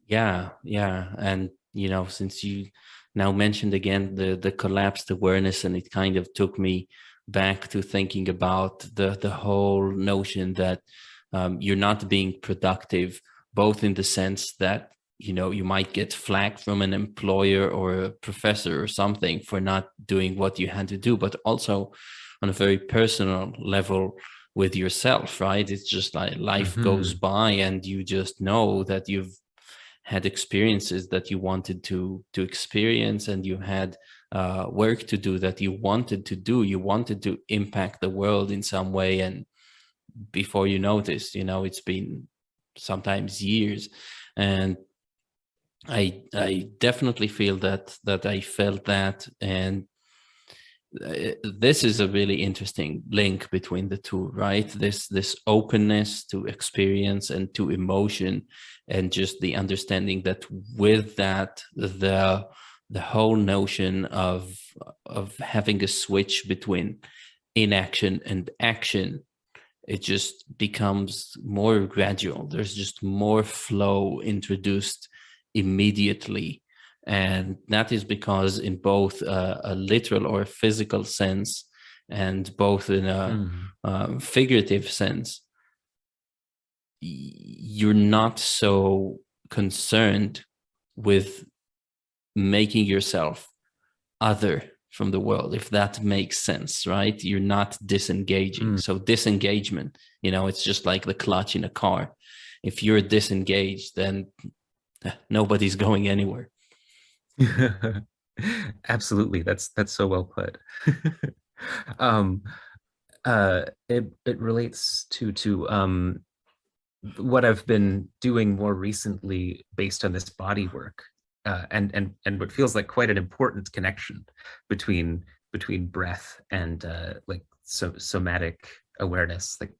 Yeah, and since you now mentioned again the collapsed awareness, and it kind of took me back to thinking about the whole notion that you're not being productive, both in the sense that you might get flagged from an employer or a professor or something for not doing what you had to do, but also on a very personal level with yourself, right? It's just like life goes by and you just know that you've had experiences that you wanted to experience, and you had work to do that you wanted to do. You wanted to impact the world in some way, and before you notice, it's been sometimes years. And I definitely feel that I felt that. And this is a really interesting link between the two, right? This openness to experience and to emotion, and just the understanding that with that, the whole notion of having a switch between inaction and action, it just becomes more gradual. There's just more flow introduced immediately. And that is because in both a literal or a physical sense, and both in a figurative sense, you're not so concerned with making yourself other from the world, if that makes sense, right? You're not disengaging. So disengagement, it's just like the clutch in a car. If you're disengaged, then nobody's going anywhere. Absolutely, that's so well put. It relates to what I've been doing more recently based on this body work, and what feels like quite an important connection between breath and like somatic awareness, like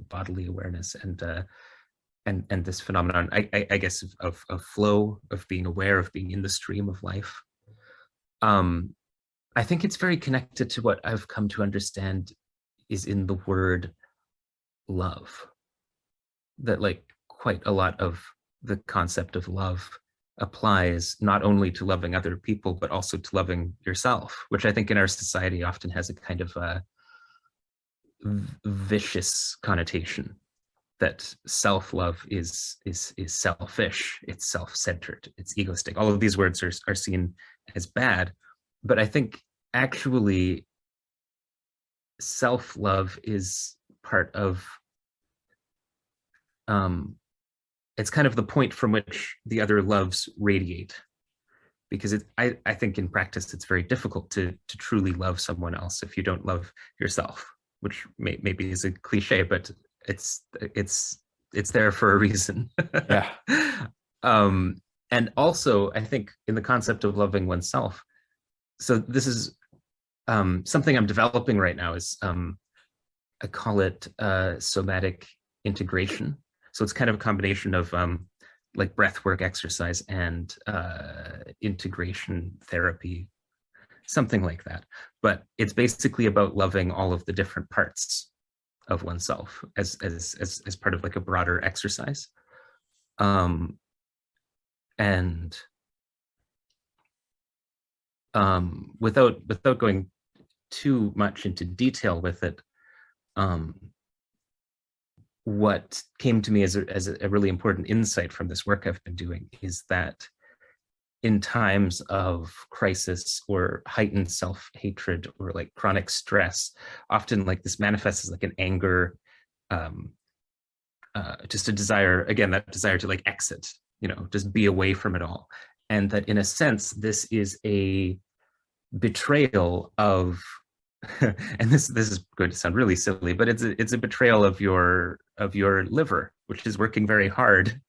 bodily awareness, and this phenomenon, I guess, of flow, of being aware, of being in the stream of life. I think it's very connected to what I've come to understand is in the word love. That like quite a lot of the concept of love applies not only to loving other people, but also to loving yourself, which I think in our society often has a kind of vicious connotation, that self-love is selfish, it's self-centered, it's egoistic. All of these words are seen as bad, but I think actually self-love is part of it's kind of the point from which the other loves radiate, because I think in practice it's very difficult to truly love someone else if you don't love yourself, which maybe is a cliche, but it's there for a reason. Yeah. And also I think in the concept of loving oneself, so this is something I'm developing right now, is I call it somatic integration. So it's kind of a combination of like breathwork exercise and integration therapy, something like that. But it's basically about loving all of the different parts of oneself as part of like a broader exercise. And without going too much into detail with it, what came to me as a really important insight from this work I've been doing is that in times of crisis or heightened self-hatred or like chronic stress, often like this manifests as like an anger, just a desire, again, that desire to like exit, just be away from it all. And that in a sense, this is a betrayal of and this is going to sound really silly, but it's a betrayal of your liver, which is working very hard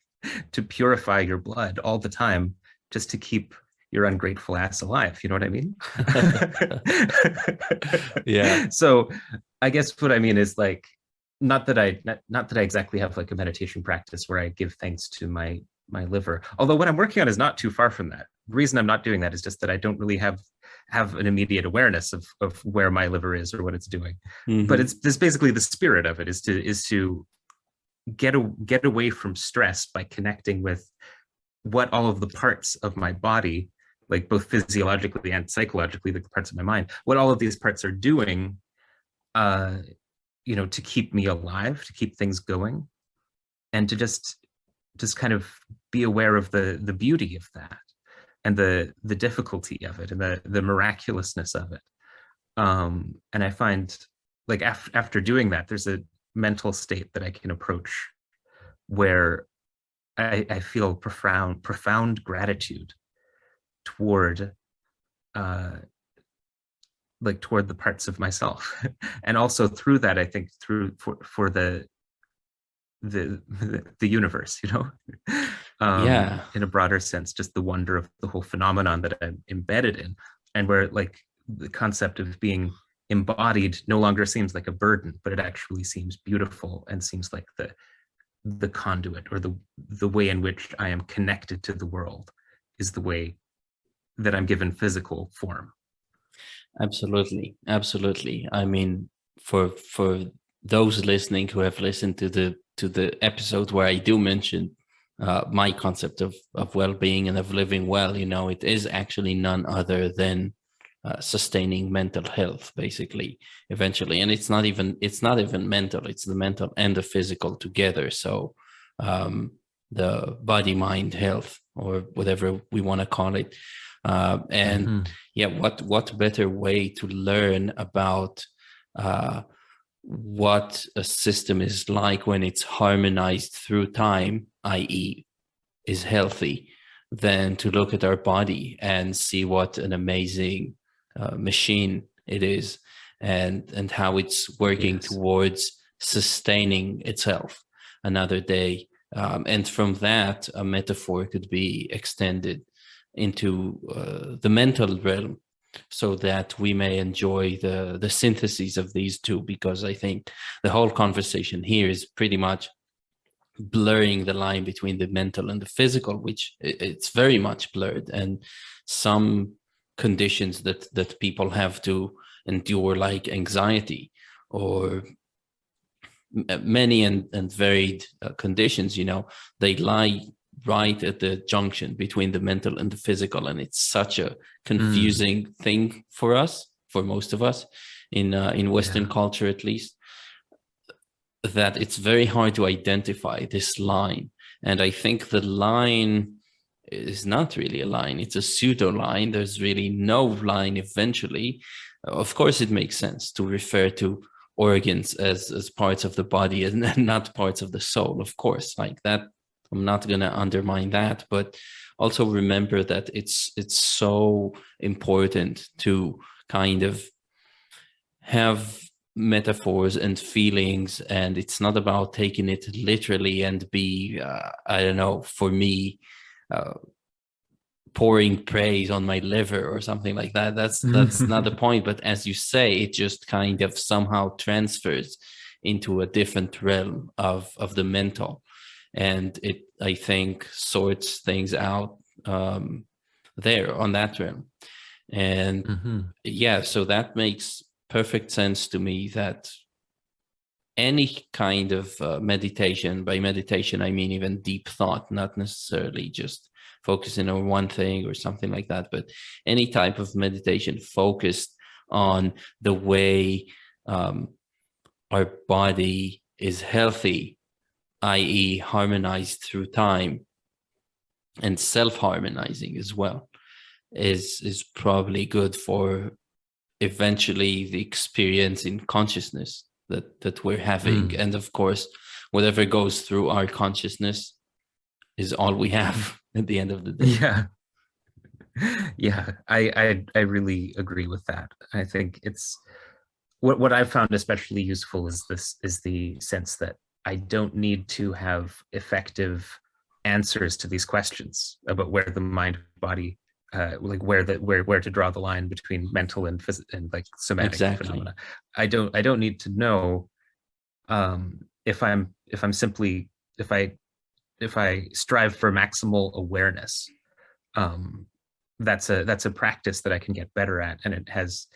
to purify your blood all the time just to keep your ungrateful ass alive. You know what I mean? Yeah. So I guess what I mean is like, not that I exactly have like a meditation practice where I give thanks to my liver, although what I'm working on is not too far from that. The reason I'm not doing that is just that I don't really have an immediate awareness of where my liver is or what it's doing. Mm-hmm. But it's this basically the spirit of it is to get away from stress by connecting with what all of the parts of my body, like both physiologically and psychologically, the parts of my mind, what all of these parts are doing, to keep me alive, to keep things going, and to just kind of be aware of the beauty of that, and the difficulty of it, and the miraculousness of it. And I find like after doing that, there's a mental state that I can approach where I feel profound gratitude toward toward the parts of myself. And also through that, I think for the universe, Yeah. in a broader sense, just the wonder of the whole phenomenon that I'm embedded in, and where like the concept of being embodied no longer seems like a burden, but it actually seems beautiful and seems like the conduit, or the way in which I am connected to the world is the way that I'm given physical form. Absolutely. I mean, for those listening who have listened to the episode where I do mention my concept of well-being and of living well, it is actually none other than sustaining mental health, basically, eventually. And it's not even mental, it's the mental and the physical together. So the body, mind, health, or whatever we want to call it. Yeah, what better way to learn about what a system is like when it's harmonized through time, i.e. is healthy, than to look at our body and see what an amazing machine it is, and how it's working towards sustaining itself. another day. And from that, a metaphor could be extended into the mental realm, so that we may enjoy the synthesis of these two, because I think the whole conversation here is pretty much blurring the line between the mental and the physical, which it's very much blurred. And some conditions that people have to endure, like anxiety or many and varied conditions, they lie right at the junction between the mental and the physical, and it's such a confusing thing for us, for most of us in Western culture at least, that it's very hard to identify this line. And I think the line is not really a line, it's a pseudo line. There's really no line eventually. Of course it makes sense to refer to organs as parts of the body and not parts of the soul, of course, like that. I'm not going to undermine that, but also remember that it's so important to kind of have metaphors and feelings, and it's not about taking it literally and be I don't know, for me, pouring praise on my liver or something like that. That's not the point. But as you say, it just kind of somehow transfers into a different realm of the mental, and it, I think, sorts things out there on that realm. And yeah, so that makes perfect sense to me, that any kind of meditation, by meditation I mean even deep thought, not necessarily just focusing on one thing or something like that, but any type of meditation focused on the way our body is healthy, i.e. harmonized through time and self-harmonizing as well, is probably good for eventually the experience in consciousness that we're having. And of course, whatever goes through our consciousness is all we have at the end of the day. I really agree with that. I think it's what I've found especially useful is the sense that I don't need to have effective answers to these questions about where the mind body like where to draw the line between mental and like somatic phenomena. I don't need to know if I strive for maximal awareness. That's a practice that I can get better at, and it has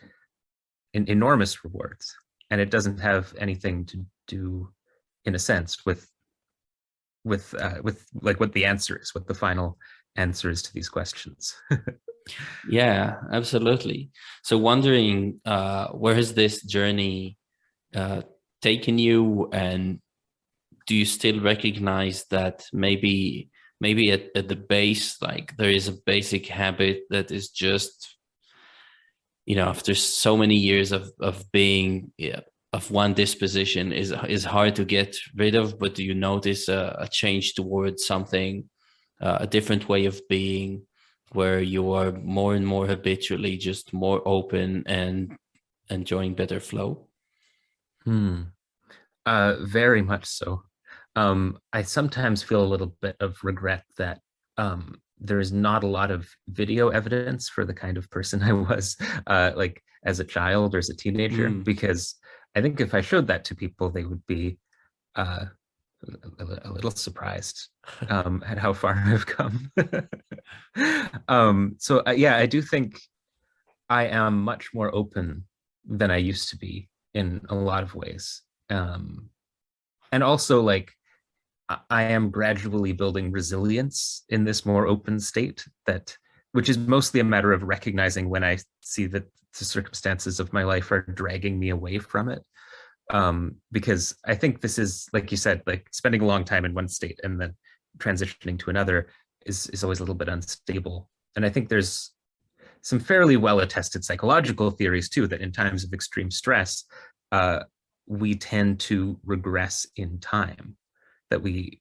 enormous rewards, and it doesn't have anything to do, in a sense, with like what the answer is, what the final answers to these questions. Yeah, absolutely. So wondering, where has this journey taken you, and do you still recognize that maybe at the base, like there is a basic habit that is just, after so many years of being of one disposition, is hard to get rid of, but do you notice a change towards something, a different way of being, where you are more and more habitually just more open and enjoying better flow? Very much so. I sometimes feel a little bit of regret that there is not a lot of video evidence for the kind of person I was like as a child or as a teenager, because I think if I showed that to people, they would be a little surprised at how far I've come. So yeah, I do think I am much more open than I used to be in a lot of ways. And also, like, I am gradually building resilience in this more open state, which is mostly a matter of recognizing when I see that the circumstances of my life are dragging me away from it. Because I think this is, like you said, like spending a long time in one state and then transitioning to another is always a little bit unstable. And I think there's some fairly well-attested psychological theories too, that in times of extreme stress, we tend to regress in time, that we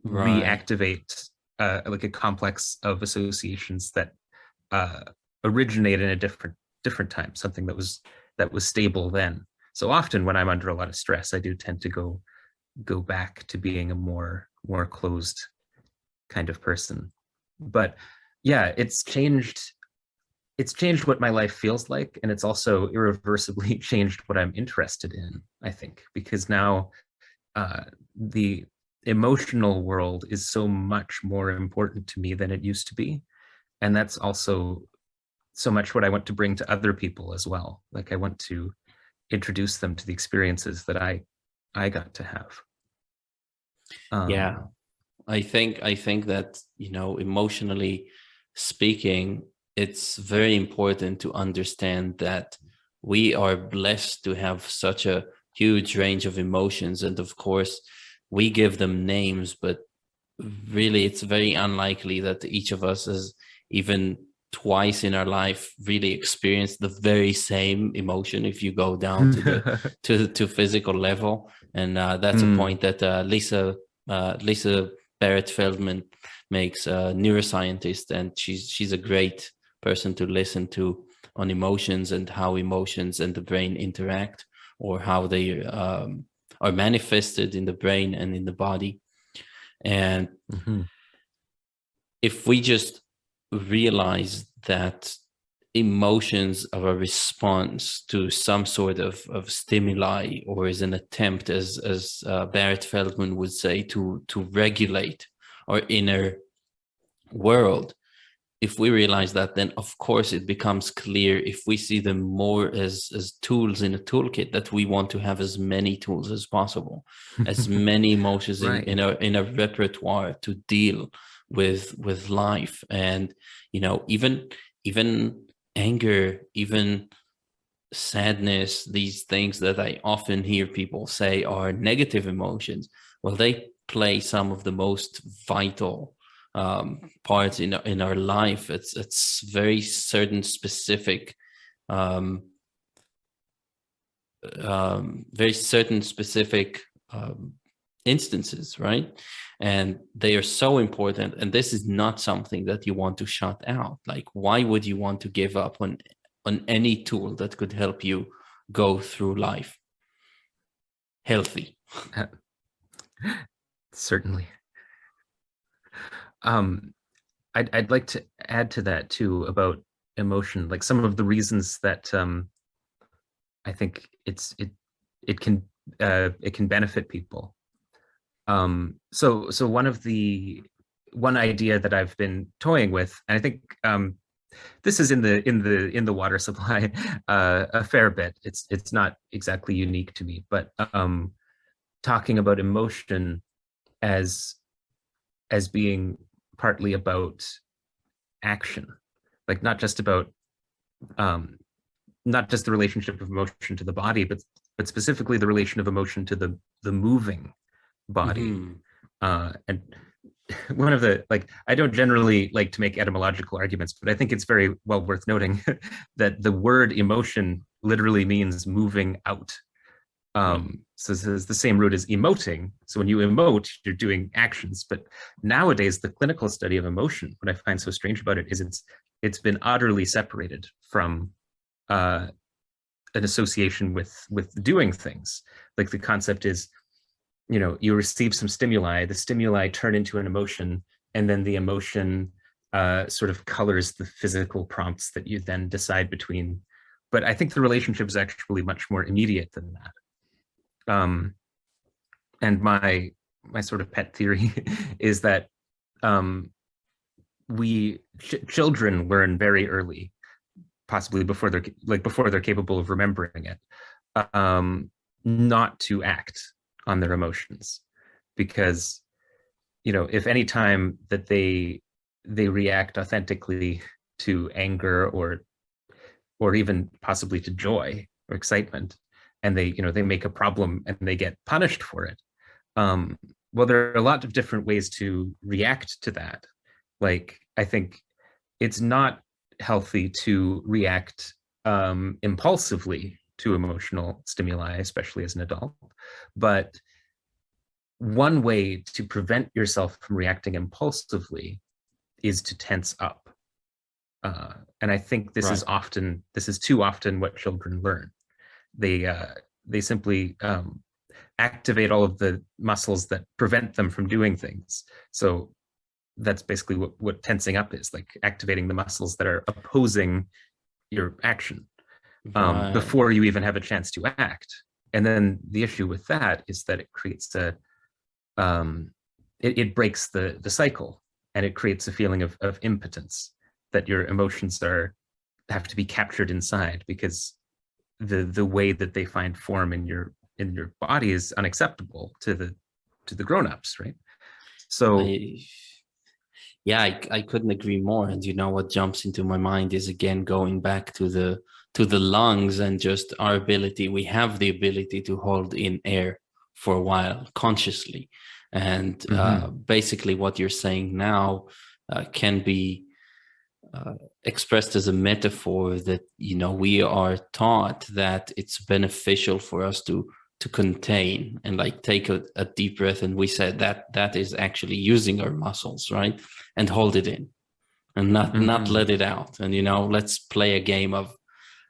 reactivate like a complex of associations that originate in a different time, something that was stable then. So often when I'm under a lot of stress, I do tend to go go back to being a more closed kind of person. But yeah, it's changed what my life feels like, and it's also irreversibly changed what I'm interested in, I think, because now the emotional world is so much more important to me than it used to be. And that's also so much what I want to bring to other people as well. Like I want to introduce them to the experiences that I got to have. Yeah, I think that, emotionally speaking, it's very important to understand that we are blessed to have such a huge range of emotions. And of course, we give them names, but really it's very unlikely that each of us has even twice in our life really experienced the very same emotion if you go down to the to physical level. And that's a Mm, point that Lisa Barrett Feldman makes, a neuroscientist, and she's a great person to listen to on emotions and how emotions and the brain interact, or how they are manifested in the brain and in the body. And mm-hmm. if we just realize that emotions are a response to some sort of stimuli, or is an attempt, as Barrett Feldman would say, to regulate our inner world. If we realize that, then of course it becomes clear, if we see them more as tools in a toolkit, that we want to have as many tools as possible, as many emotions Right. in a repertoire to deal with life. And even anger, even sadness, these things that I often hear people say are negative emotions, well, they play some of the most vital parts in our life. It's very certain specific um, very certain specific instances, right? And they are so important. And this is not something that you want to shut out. Like, why would you want to give up on any tool that could help you go through life healthy? Uh, certainly. Um, I'd like to add to that too about emotion, like some of the reasons that I think it can benefit people. So one idea that I've been toying with, and I think this is in the water supply a fair bit. It's not exactly unique to me, but talking about emotion as being partly about action, like um, not just the relationship of emotion to the body, but specifically the relation of emotion to the moving body. Mm-hmm. And one of the, like, I don't generally like to make etymological arguments, but I think it's very well worth noting that the word emotion literally means moving out. Right. So this is the same root as emoting. So when you emote, you're doing actions. But nowadays, the clinical study of emotion, what I find so strange about it is it's been utterly separated from uh, an association with doing things. Like the concept is, you receive some stimuli, the stimuli turn into an emotion, and then the emotion sort of colors the physical prompts that you then decide between. But I think the relationship is actually much more immediate than that. And my sort of pet theory is that um, children learn very early, possibly before they're capable of remembering it, um, not to act on their emotions, because if any time that they react authentically to anger or even possibly to joy or excitement, and they make a problem and they get punished for it, um, well, there are a lot of different ways to react to that. Like, I think it's not healthy to react impulsively to emotional stimuli, especially as an adult. But one way to prevent yourself from reacting impulsively is to tense up. And I think Right. this is too often what children learn. They simply activate all of the muscles that prevent them from doing things. So that's basically what tensing up is, like activating the muscles that are opposing your action Right. before you even have a chance to act. And then the issue with that is that it creates it breaks the cycle, and it creates a feeling of impotence, that your emotions have to be captured inside, because the way that they find form in your body is unacceptable to the grown-ups, right? So I Yeah, I couldn't agree more. And you know what jumps into my mind is again going back to the lungs and just our ability. We have the ability to hold in air for a while consciously, and basically what you're saying now can be expressed as a metaphor that, you know, we are taught that it's beneficial for us to contain and like take a deep breath, and we said that that is actually using our muscles, right, and hold it in and not let it out. And, you know, let's play a game of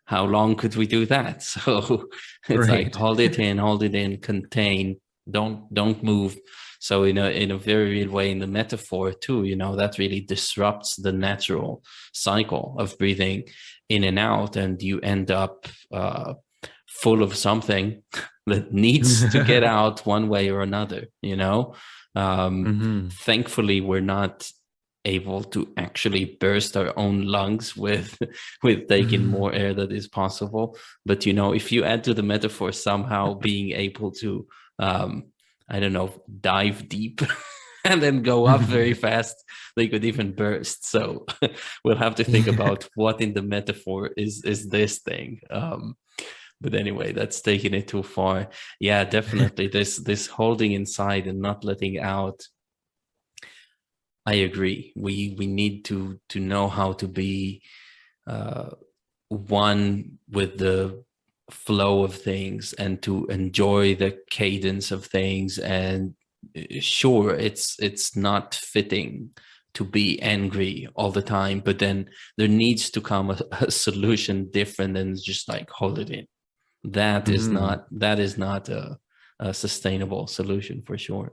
how long could we do that. So it's like right. hold it in, contain, don't move. So in a very real way, in the metaphor too, you know, that really disrupts the natural cycle of breathing in and out, and you end up full of something that needs to get out one way or another, you know. Thankfully we're not able to actually burst our own lungs with taking more air that is possible. But, you know, if you add to the metaphor somehow being able to I don't know, dive deep and then go up very fast, they could even burst. So we'll have to think about what in the metaphor is this thing. But anyway, that's taking it too far. Yeah, definitely this holding inside and not letting out. I agree. We need to know how to be one with the flow of things and to enjoy the cadence of things. And sure, it's not fitting to be angry all the time, but then there needs to come a solution different than just like hold it in. That is not a sustainable solution for sure.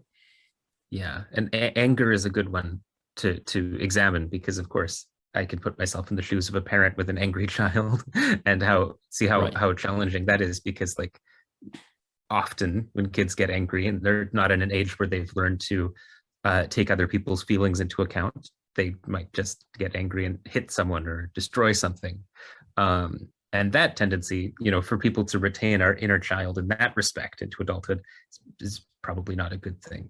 Yeah, and anger is a good one to examine, because of course I can put myself in the shoes of a parent with an angry child and Right. how challenging that is, because like often when kids get angry and they're not in an age where they've learned to take other people's feelings into account, they might just get angry and hit someone or destroy something. And that tendency, you know, for people to retain our inner child in that respect into adulthood is probably not a good thing.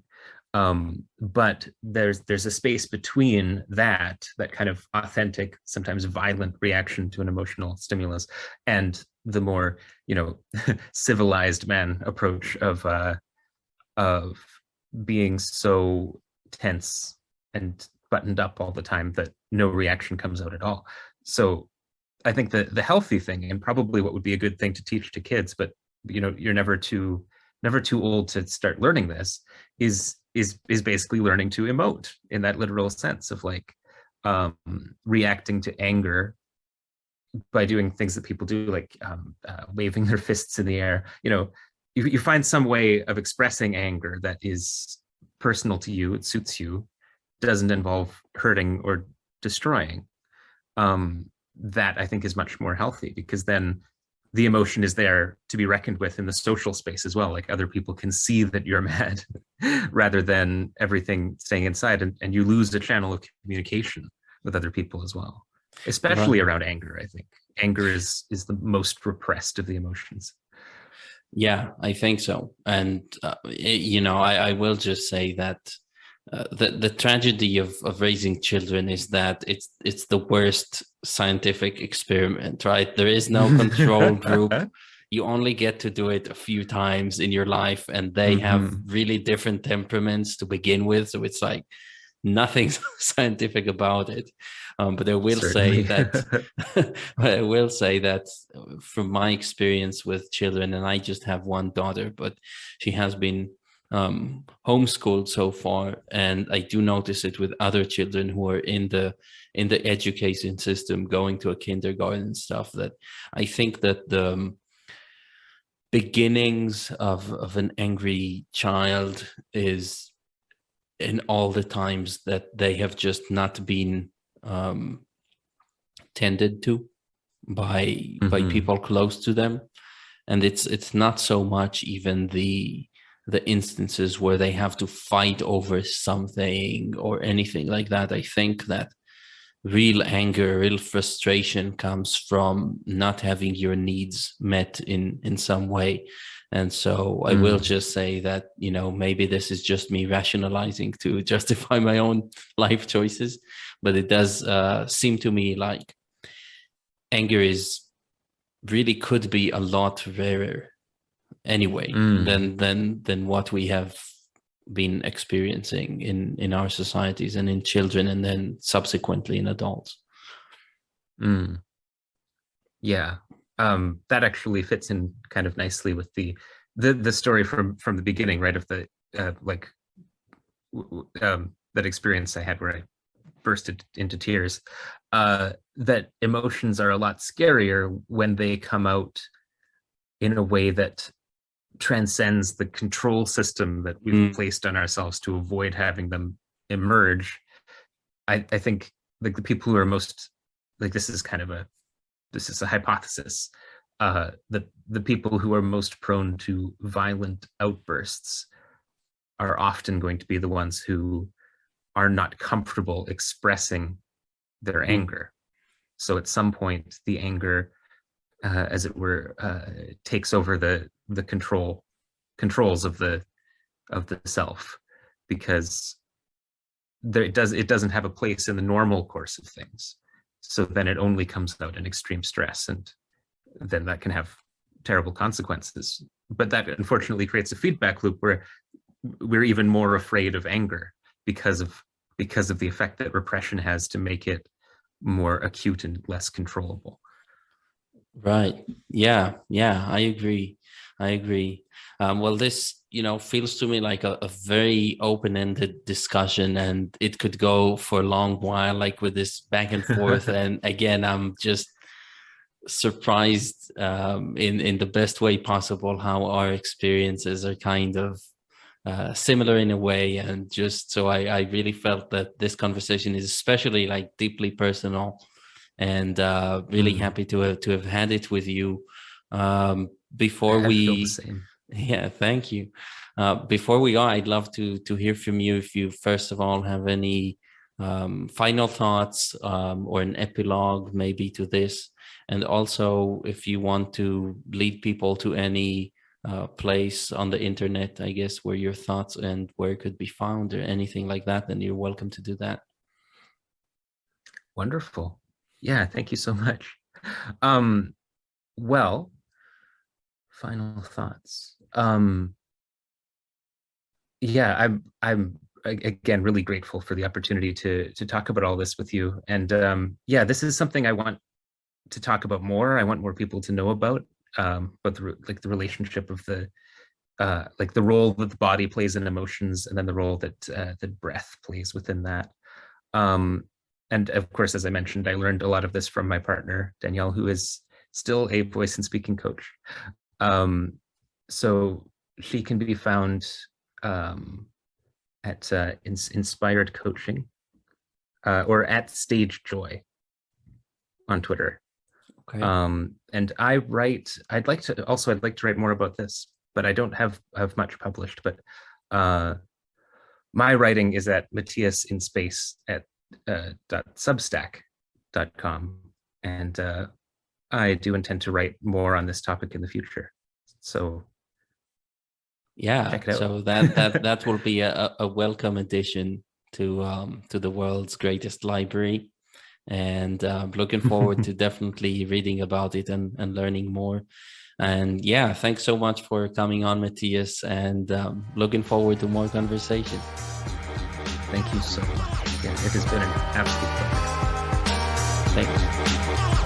But there's a space between that kind of authentic, sometimes violent reaction to an emotional stimulus, and the more, you know, civilized man approach of being so tense and buttoned up all the time that no reaction comes out at all. So I think the healthy thing, and probably what would be a good thing to teach to kids, but you know, you're never too old to start learning this, is basically learning to emote in that literal sense of like reacting to anger by doing things that people do, like waving their fists in the air. You know, you find some way of expressing anger that is personal to you, it suits you, doesn't involve hurting or destroying. That I think is much more healthy, because then the emotion is there to be reckoned with in the social space as well. Like other people can see that you're mad rather than everything staying inside, and you lose the channel of communication with other people as well, especially Right. around anger. I think anger is the most repressed of the emotions. Yeah, I think so. And you know, I will just say that the tragedy of raising children is that it's the worst scientific experiment, right? There is no control group. You only get to do it a few times in your life, and they have really different temperaments to begin with. So it's like nothing scientific about it. But I will say Certainly. that I will say that from my experience with children, and I just have one daughter, but she has been homeschooled so far, and I do notice it with other children who are in the education system, going to a kindergarten and stuff. That I think that beginnings of an angry child is in all the times that they have just not been tended to by people close to them. And it's not so much even the instances where they have to fight over something or anything like that. I think that real anger, real frustration comes from not having your needs met in some way. And so I will just say that, maybe this is just me rationalizing to justify my own life choices, but it does seem to me like anger really could be a lot rarer anyway than what we have been experiencing in our societies and in children, and then subsequently in adults. Yeah, that actually fits in kind of nicely with the story from the beginning, right? Of the that experience I had where I bursted into tears. That emotions are a lot scarier when they come out in a way that transcends the control system that we've placed on ourselves to avoid having them emerge. I think like the people who are most like, this is a hypothesis, the people who are most prone to violent outbursts are often going to be the ones who are not comfortable expressing their anger. So at some point the anger, as it were, takes over the controls of the self, because it doesn't have a place in the normal course of things. So then it only comes out in extreme stress, and then that can have terrible consequences. But that unfortunately creates a feedback loop where we're even more afraid of anger because of the effect that repression has to make it more acute and less controllable. Right. Yeah. I agree. Well, this, feels to me like a very open-ended discussion, and it could go for a long while, like with this back and forth. And again, I'm just surprised in the best way possible how our experiences are kind of similar in a way. And just so I really felt that this conversation is especially like deeply personal, and really happy to have had it with you. Before I we feel the same. Yeah, thank you. Before we go, I'd love to hear from you if you first of all have any final thoughts or an epilogue maybe to this, and also if you want to lead people to any place on the internet, I guess, where your thoughts and where it could be found or anything like that, then you're welcome to do that. Wonderful. Yeah, thank you so much. Well, final thoughts. Yeah, I'm again really grateful for the opportunity to talk about all this with you. And yeah, this is something I want to talk about more. I want more people to know about, but the relationship of the like the role that the body plays in emotions, and then the role that the breath plays within that. And of course, as I mentioned, I learned a lot of this from my partner, Danielle, who is still a voice and speaking coach. So she can be found at Inspired Coaching or at Stage Joy on Twitter. Okay. And I'd like to write more about this, but I don't have much published. But my writing is at Mattias in space at .substack.com, and I do intend to write more on this topic in the future. So yeah, check it out. So that will be a welcome addition to the world's greatest library, and looking forward to definitely reading about it and learning more. And yeah, thanks so much for coming on, Mattias, and looking forward to more conversation. Thank you so much. Yeah, it has been an absolute pleasure. Thank you.